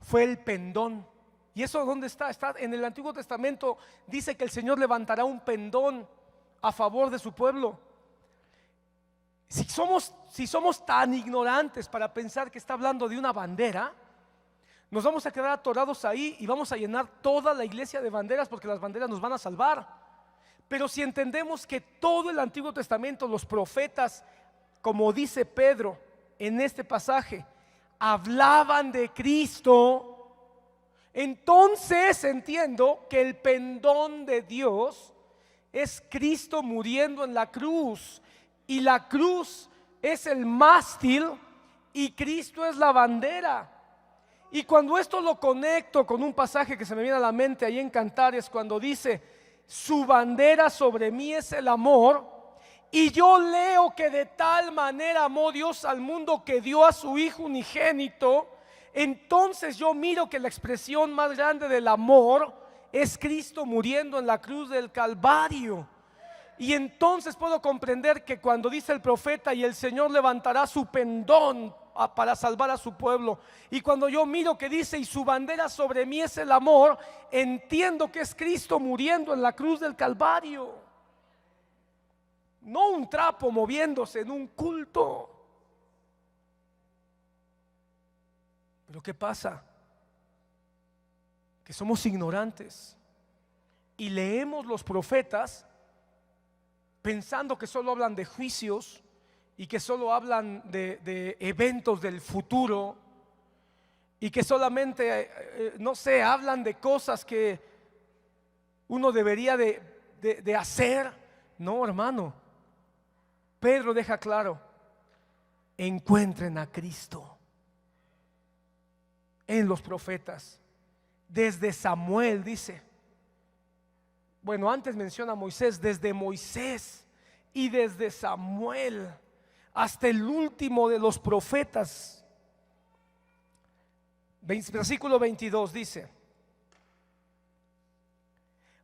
fue el pendón, ¿y eso dónde está? Está en el Antiguo Testamento. Dice que el Señor levantará un pendón a favor de su pueblo. Si somos tan ignorantes para pensar que está hablando de una bandera, nos vamos a quedar atorados ahí y vamos a llenar toda la iglesia de banderas, porque las banderas nos van a salvar. Pero si entendemos que todo el Antiguo Testamento, los profetas, como dice Pedro en este pasaje, hablaban de Cristo, entonces entiendo que el pendón de Dios es Cristo muriendo en la cruz, y la cruz es el mástil y Cristo es la bandera. Y cuando esto lo conecto con un pasaje que se me viene a la mente ahí en Cantares, cuando dice, su bandera sobre mí es el amor, y yo leo que de tal manera amó Dios al mundo que dio a su Hijo unigénito, entonces yo miro que la expresión más grande del amor es Cristo muriendo en la cruz del Calvario. Y entonces puedo comprender que cuando dice el profeta, y el Señor levantará su pendón para salvar a su pueblo, y cuando yo miro que dice, y su bandera sobre mí es el amor, entiendo que es Cristo muriendo en la cruz del Calvario, no un trapo moviéndose en un culto. Pero ¿qué pasa? Que somos ignorantes y leemos los profetas pensando que solo hablan de juicios y que solo hablan de eventos del futuro y que solamente, no sé, hablan de cosas que uno debería de hacer. No, hermano, Pedro deja claro, encuentren a Cristo en los profetas. Desde Samuel dice, bueno, antes menciona a Moisés, desde Moisés y desde Samuel hasta el último de los profetas. Versículo 22 dice,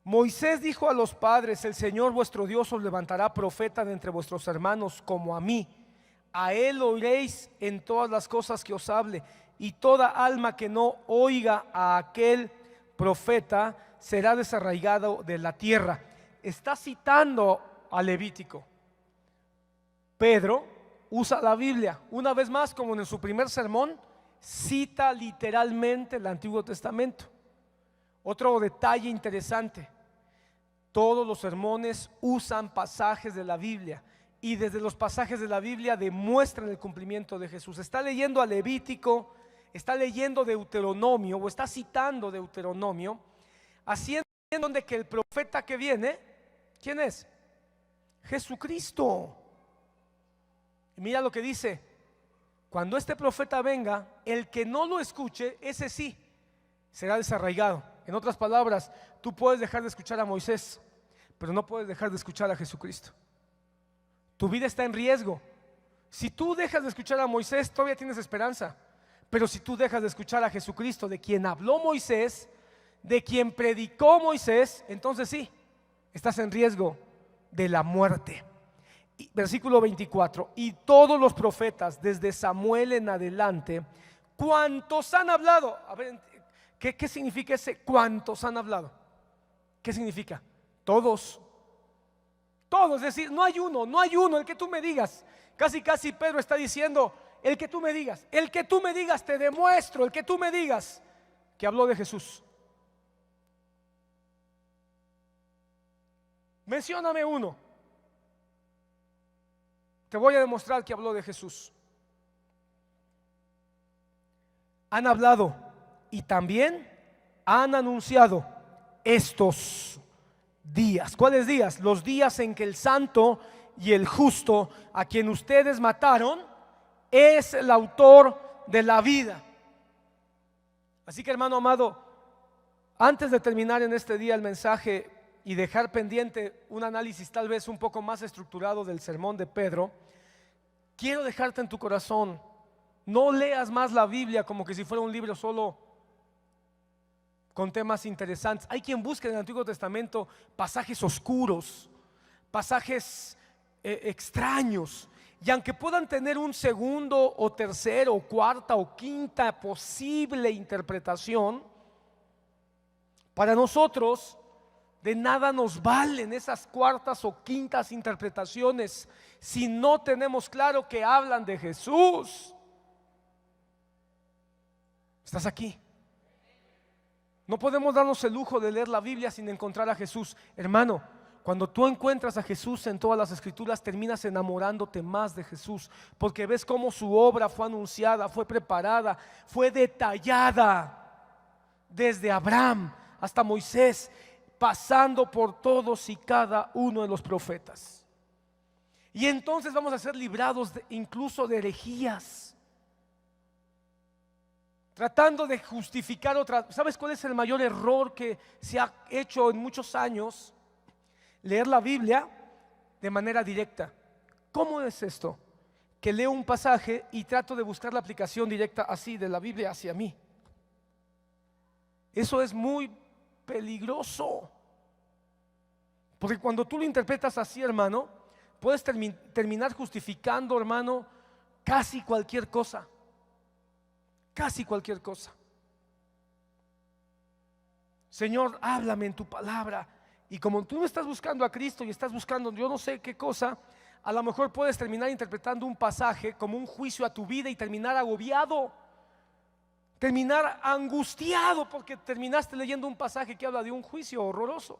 Moisés dijo a los padres, el Señor vuestro Dios os levantará profeta de entre vuestros hermanos como a mí. A él oiréis en todas las cosas que os hable, y toda alma que no oiga a aquel profeta será desarraigado de la tierra. Está citando a Levítico. Pedro usa la Biblia una vez más, como en su primer sermón, cita literalmente el Antiguo Testamento. Otro detalle interesante, todos los sermones usan pasajes de la Biblia, y desde los pasajes de la Biblia demuestran el cumplimiento de Jesús. Está leyendo a Levítico, está leyendo Deuteronomio, o está citando Deuteronomio, haciendo de que el profeta que viene, ¿quién es? Jesucristo. Y mira lo que dice, cuando este profeta venga, el que no lo escuche, ese sí será desarraigado. En otras palabras, tú puedes dejar de escuchar a Moisés, pero no puedes dejar de escuchar a Jesucristo. Tu vida está en riesgo. Si tú dejas de escuchar a Moisés, todavía tienes esperanza. Pero si tú dejas de escuchar a Jesucristo, de quien habló Moisés, de quien predicó Moisés, entonces sí, estás en riesgo de la muerte. Versículo 24, y todos los profetas desde Samuel en adelante, cuantos han hablado. A ver, ¿qué significa ese cuantos han hablado? ¿Qué significa? Todos, es decir, no hay uno, el que tú me digas. Casi Pedro está diciendo, el que tú me digas, te demuestro, el que tú me digas que habló de Jesús. Mencióname uno. Te voy a demostrar que habló de Jesús. Han hablado y también han anunciado estos días. ¿Cuáles días? Los días en que el santo y el justo, a quien ustedes mataron, es el autor de la vida. Así que, hermano amado, antes de terminar en este día el mensaje y dejar pendiente un análisis tal vez un poco más estructurado del sermón de Pedro, quiero dejarte en tu corazón, no leas más la Biblia como que si fuera un libro solo con temas interesantes. Hay quien busca en el Antiguo Testamento pasajes oscuros, pasajes extraños, y aunque puedan tener un segundo o tercero o cuarta o quinta posible interpretación, para nosotros de nada nos valen esas cuartas o quintas interpretaciones si no tenemos claro que hablan de Jesús. ¿Estás aquí? No podemos darnos el lujo de leer la Biblia sin encontrar a Jesús. Hermano, cuando tú encuentras a Jesús en todas las escrituras, terminas enamorándote más de Jesús, porque ves cómo su obra fue anunciada, fue preparada, fue detallada desde Abraham hasta Moisés, pasando por todos y cada uno de los profetas. Y entonces vamos a ser librados incluso de herejías. tratando de justificar otra. ¿Sabes cuál es el mayor error que se ha hecho en muchos años? Leer la Biblia de manera directa. ¿Cómo es esto? Que leo un pasaje y trato de buscar la aplicación directa así de la Biblia hacia mí. Eso es muy peligroso, porque cuando tú lo interpretas así, hermano, puedes terminar justificando, hermano, casi cualquier cosa. Casi cualquier cosa. Señor, háblame en tu palabra. Y como tú no estás buscando a Cristo y estás buscando yo no sé qué cosa, a lo mejor puedes terminar interpretando un pasaje como un juicio a tu vida y terminar agobiado, terminar angustiado porque terminaste leyendo un pasaje que habla de un juicio horroroso.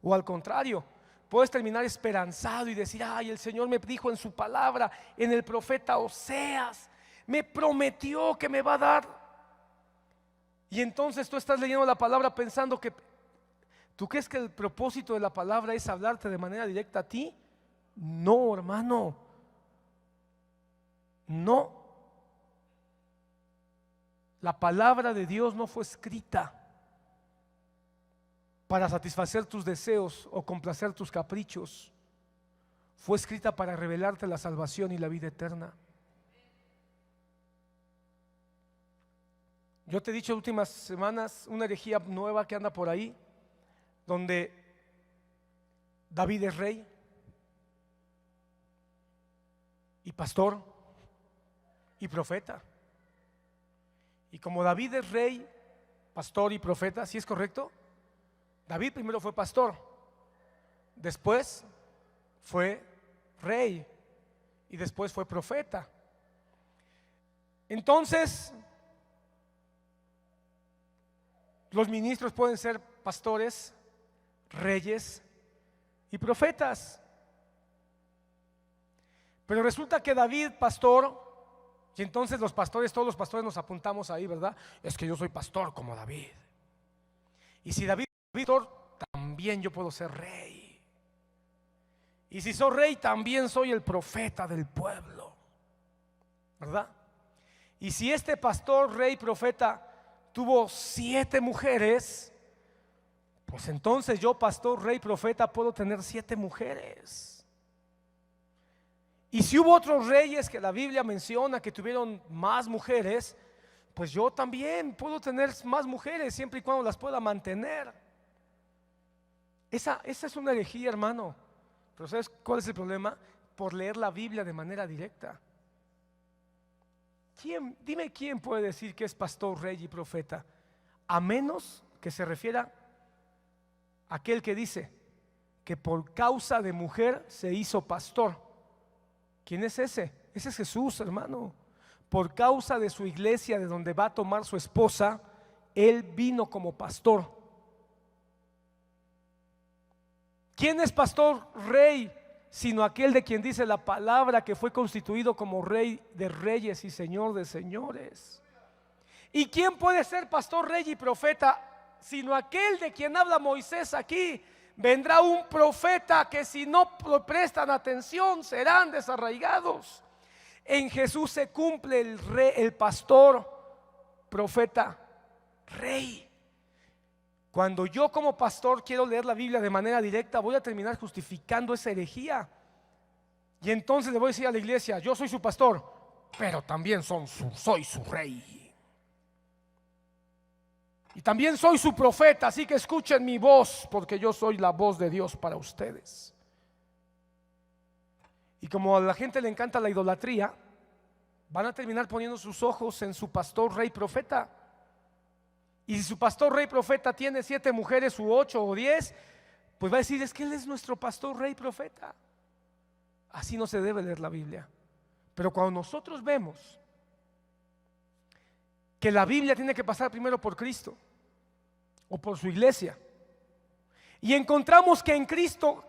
O al contrario, puedes terminar esperanzado y decir: ay, el Señor me dijo en su palabra, en el profeta Oseas, me prometió que me va a dar. Y entonces tú estás leyendo la palabra pensando que ¿tú crees que el propósito de la palabra es hablarte de manera directa a ti? No, hermano. No. La palabra de Dios no fue escrita para satisfacer tus deseos o complacer tus caprichos. Fue escrita para revelarte la salvación y la vida eterna. Yo te he dicho en últimas semanas una herejía nueva que anda por ahí, donde David es rey y pastor y profeta. Y como David es rey, pastor y profeta, ¿sí es correcto? David primero fue pastor, después fue rey y después fue profeta. Entonces, los ministros pueden ser pastores, reyes y profetas. Pero resulta que David, pastor, y entonces los pastores, todos los pastores nos apuntamos ahí, ¿verdad? Es que yo soy pastor como David. Y si David es pastor, también yo puedo ser rey. Y si soy rey, también soy el profeta del pueblo, ¿verdad? Y si este pastor, rey, profeta tuvo 7 mujeres, pues entonces yo, pastor, rey, profeta, puedo tener 7 mujeres. Y si hubo otros reyes que la Biblia menciona que tuvieron más mujeres, pues yo también puedo tener más mujeres siempre y cuando las pueda mantener. Esa es una herejía, hermano. Pero ¿sabes cuál es el problema? Por leer la Biblia de manera directa. Dime quién puede decir que es pastor, rey y profeta, a menos que se refiera a aquel que dice que por causa de mujer se hizo pastor. ¿Quién es ese? Ese es Jesús, hermano. Por causa de su iglesia, de donde va a tomar su esposa, él vino como pastor. ¿Quién es pastor, rey? Sino aquel de quien dice la palabra que fue constituido como rey de reyes y señor de señores. ¿Y quién puede ser pastor, rey y profeta? Sino aquel de quien habla Moisés aquí. Vendrá un profeta que si no prestan atención serán desarraigados. En Jesús se cumple el rey, el pastor, profeta, rey. Cuando yo como pastor quiero leer la Biblia de manera directa, voy a terminar justificando esa herejía. Y entonces le voy a decir a la iglesia: yo soy su pastor, pero también soy su rey. Y también soy su profeta, así que escuchen mi voz, porque yo soy la voz de Dios para ustedes. Y como a la gente le encanta la idolatría, van a terminar poniendo sus ojos en su pastor, rey, profeta. Y si su pastor, rey, profeta tiene 7 mujeres u 8 o 10, pues va a decir: es que él es nuestro pastor, rey, profeta. Así no se debe leer la Biblia. Pero cuando nosotros vemos que la Biblia tiene que pasar primero por Cristo o por su iglesia, y encontramos que en Cristo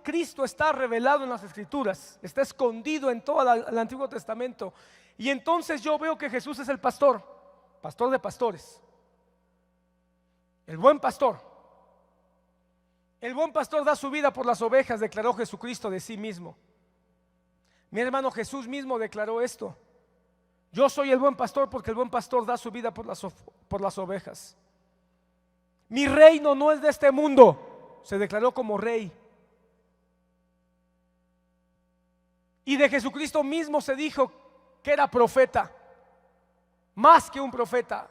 está revelado en las Escrituras, está escondido en todo el Antiguo Testamento, y entonces yo veo que Jesús es el pastor de pastores, el buen pastor. El buen pastor da su vida por las ovejas, declaró Jesucristo de sí mismo. Mi hermano, Jesús mismo declaró esto. Yo soy el buen pastor porque el buen pastor da su vida por las ovejas. Mi reino no es de este mundo. Se declaró como rey. Y de Jesucristo mismo se dijo que era profeta, más que un profeta.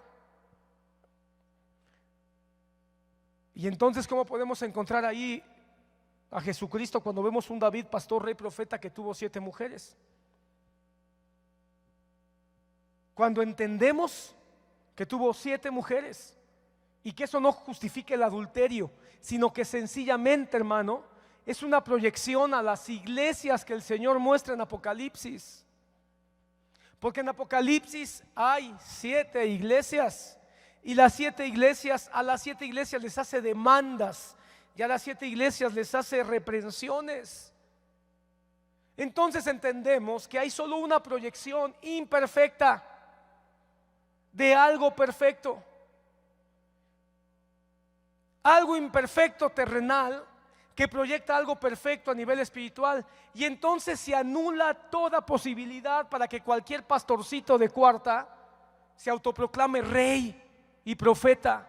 Y entonces, ¿cómo podemos encontrar ahí a Jesucristo cuando vemos un David, pastor, rey, profeta, que tuvo 7 mujeres? Cuando entendemos que tuvo 7 mujeres y que eso no justifique el adulterio, sino que sencillamente, hermano, es una proyección a las iglesias que el Señor muestra en Apocalipsis. Porque en Apocalipsis hay 7 iglesias y las 7 iglesias, a las 7 iglesias les hace demandas y a las 7 iglesias les hace reprensiones. Entonces entendemos que hay solo una proyección imperfecta de algo perfecto. Algo imperfecto terrenal que proyecta algo perfecto a nivel espiritual, y entonces se anula toda posibilidad para que cualquier pastorcito de cuarta se autoproclame rey y profeta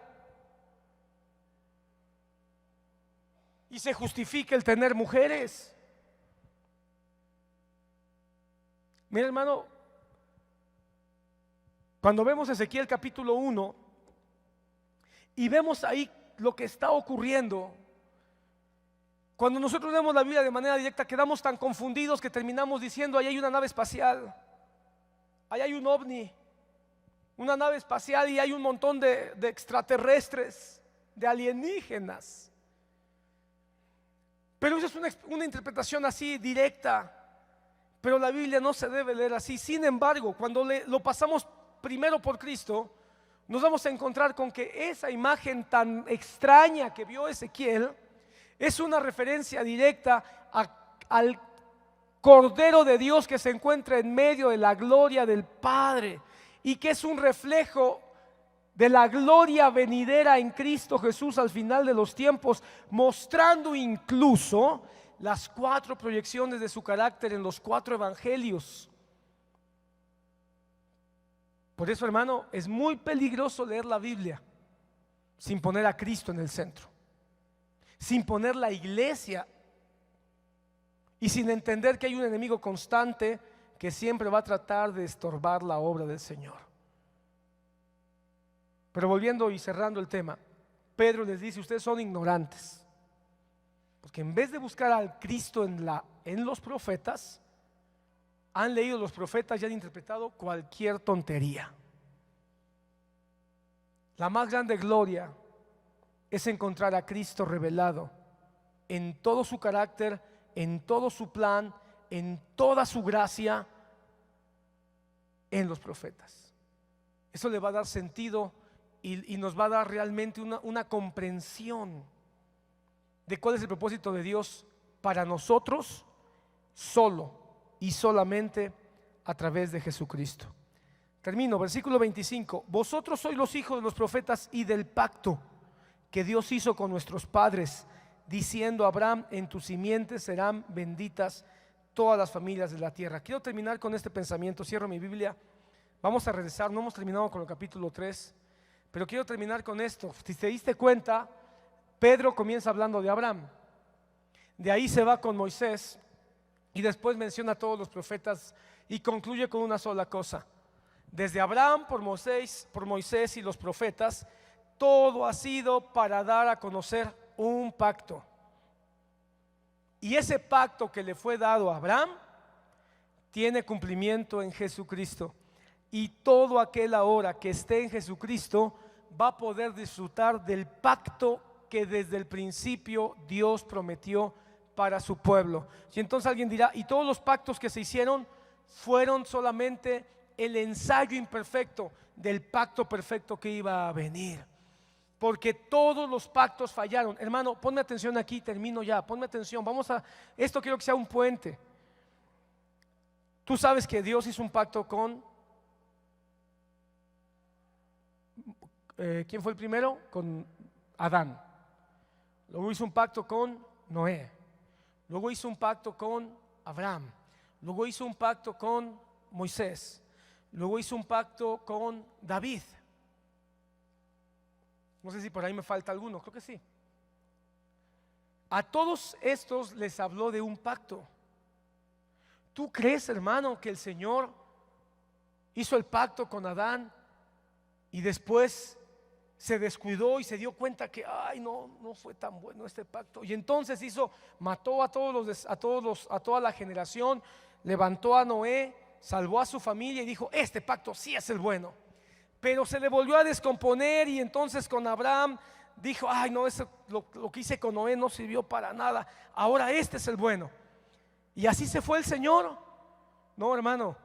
y se justifique el tener mujeres. Mira, hermano, cuando vemos Ezequiel capítulo 1 y vemos ahí lo que está ocurriendo, cuando nosotros vemos la Biblia de manera directa, quedamos tan confundidos que terminamos diciendo: ahí hay una nave espacial, ahí hay un ovni, una nave espacial, y hay un montón de extraterrestres, de alienígenas. Pero esa es una interpretación así directa, pero la Biblia no se debe leer así. Sin embargo, cuando lo pasamos primero por Cristo, nos vamos a encontrar con que esa imagen tan extraña que vio Ezequiel es una referencia directa al Cordero de Dios que se encuentra en medio de la gloria del Padre, y que es un reflejo de la gloria venidera en Cristo Jesús al final de los tiempos, mostrando incluso las 4 proyecciones de su carácter en los 4 evangelios. Por eso, hermano, es muy peligroso leer la Biblia sin poner a Cristo en el centro, sin poner la iglesia y sin entender que hay un enemigo constante que siempre va a tratar de estorbar la obra del Señor. Pero volviendo y cerrando el tema, Pedro les dice: ustedes son ignorantes, porque en vez de buscar al Cristo en los profetas, han leído los profetas y han interpretado cualquier tontería. La más grande gloria es encontrar a Cristo revelado en todo su carácter, en todo su plan, en toda su gracia en los profetas. Eso le va a dar sentido y nos va a dar realmente una comprensión de cuál es el propósito de Dios para nosotros, solo y solamente a través de Jesucristo. Termino, versículo 25. Vosotros sois los hijos de los profetas y del pacto que Dios hizo con nuestros padres, diciendo a Abraham: en tus simientes serán benditas todas las familias de la tierra. Quiero terminar con este pensamiento. Cierro mi Biblia. Vamos a regresar, no hemos terminado con el capítulo 3, pero quiero terminar con esto. Si te diste cuenta, Pedro comienza hablando de Abraham, de ahí se va con Moisés y después menciona a todos los profetas y concluye con una sola cosa: desde Abraham, por Moisés y los profetas, todo ha sido para dar a conocer un pacto. Y ese pacto que le fue dado a Abraham tiene cumplimiento en Jesucristo. Y todo aquel ahora que esté en Jesucristo va a poder disfrutar del pacto que desde el principio Dios prometió para su pueblo. Y entonces alguien dirá: ¿y todos los pactos que se hicieron fueron solamente el ensayo imperfecto del pacto perfecto que iba a venir? Porque todos los pactos fallaron. Hermano, ponme atención aquí, termino ya, ponme atención. Esto quiero que sea un puente. Tú sabes que Dios hizo un pacto con ¿quién fue el primero? Con Adán. Luego hizo un pacto con Noé. Luego hizo un pacto con Abraham. Luego hizo un pacto con Moisés. luego hizo un pacto con David. No sé si por ahí me falta alguno, creo que sí. A todos estos les habló de un pacto. ¿Tú crees, hermano, que el Señor hizo el pacto con Adán y después se descuidó y se dio cuenta que no fue tan bueno este pacto? Y entonces mató a toda la generación, levantó a Noé, salvó a su familia y dijo: este pacto sí es el bueno. Pero se le volvió a descomponer, y entonces con Abraham dijo: lo que hice con Noé no sirvió para nada, ahora este es el bueno. Y así se fue el Señor. No, hermano,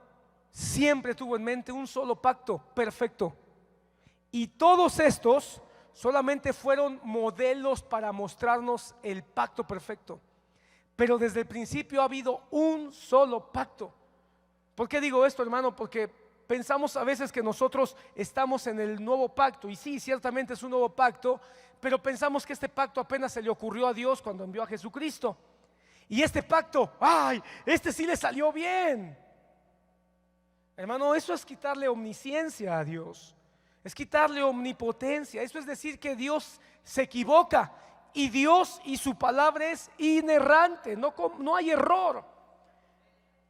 siempre tuvo en mente un solo pacto perfecto. Y todos estos solamente fueron modelos para mostrarnos el pacto perfecto. Pero desde el principio ha habido un solo pacto. ¿Por qué digo esto, hermano? Porque pensamos a veces que nosotros estamos en el nuevo pacto, y sí, ciertamente es un nuevo pacto, pero pensamos que este pacto apenas se le ocurrió a Dios cuando envió a Jesucristo. Y este pacto, este sí le salió bien. Hermano, eso es quitarle omnisciencia a Dios, es quitarle omnipotencia. Eso es decir que Dios se equivoca, y Dios y su palabra es inerrante, no hay error.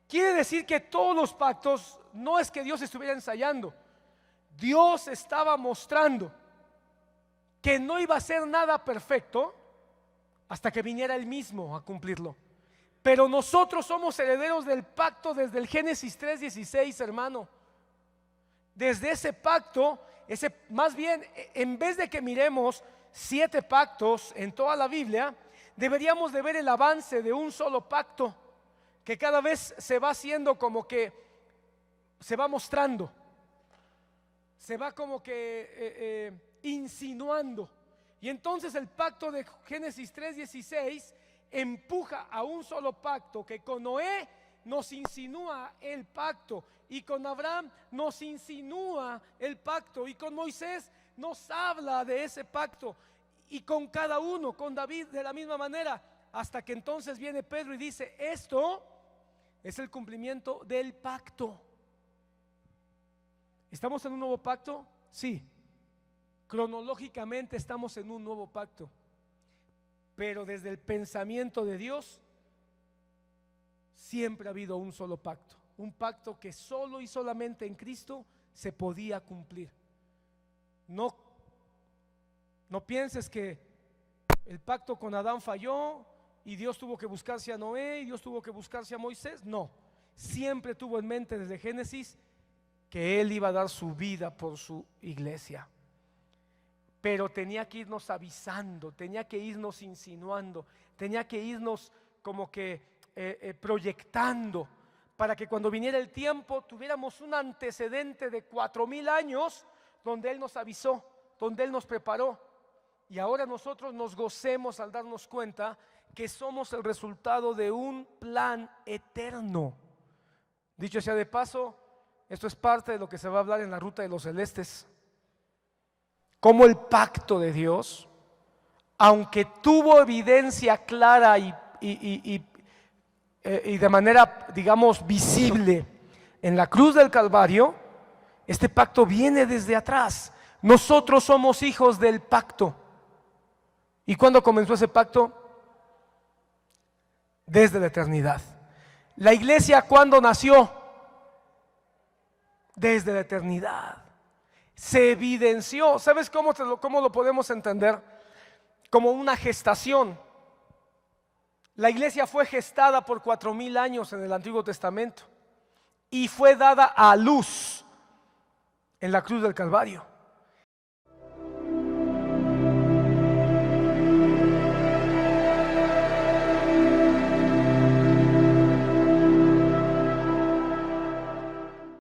Quiere decir que todos los pactos no es que Dios estuviera ensayando. Dios estaba mostrando que no iba a ser nada perfecto hasta que viniera Él mismo a cumplirlo. Pero nosotros somos herederos del pacto desde el Génesis 3:16, hermano. Desde ese pacto, más bien, en vez de que miremos 7 pactos en toda la Biblia, deberíamos de ver el avance de un solo pacto, que cada vez se va haciendo como que se va mostrando, se va como que insinuando. Y entonces el pacto de Génesis 3:16 empuja a un solo pacto, que con Noé nos insinúa el pacto, y con Abraham nos insinúa el pacto, y con Moisés nos habla de ese pacto, y con cada uno, con David de la misma manera, hasta que entonces viene Pedro y dice: esto es el cumplimiento del pacto. ¿Estamos en un nuevo pacto? Sí, cronológicamente estamos en un nuevo pacto, pero desde el pensamiento de Dios siempre ha habido un solo pacto, un pacto que solo y solamente en Cristo se podía cumplir. No pienses que el pacto con Adán falló y Dios tuvo que buscarse a Noé y Dios tuvo que buscarse a Moisés. No, siempre tuvo en mente desde Génesis que Él iba a dar su vida por su iglesia. Pero tenía que irnos avisando, tenía que irnos insinuando, tenía que irnos como que proyectando, para que cuando viniera el tiempo tuviéramos un antecedente de 4000 años donde Él nos avisó, donde Él nos preparó. Y ahora nosotros nos gocemos al darnos cuenta que somos el resultado de un plan eterno. Dicho sea de paso, esto es parte de lo que se va a hablar en la ruta de los celestes. Como el pacto de Dios, aunque tuvo evidencia clara y de manera, digamos, visible en la cruz del Calvario, este pacto viene desde atrás. Nosotros somos hijos del pacto. ¿Y cuándo comenzó ese pacto? Desde la eternidad. La iglesia, ¿cuándo nació? Desde la eternidad. Se evidenció. ¿Sabes cómo lo podemos entender? Como una gestación. La iglesia fue gestada por 4000 años en el Antiguo Testamento y fue dada a luz en la cruz del Calvario.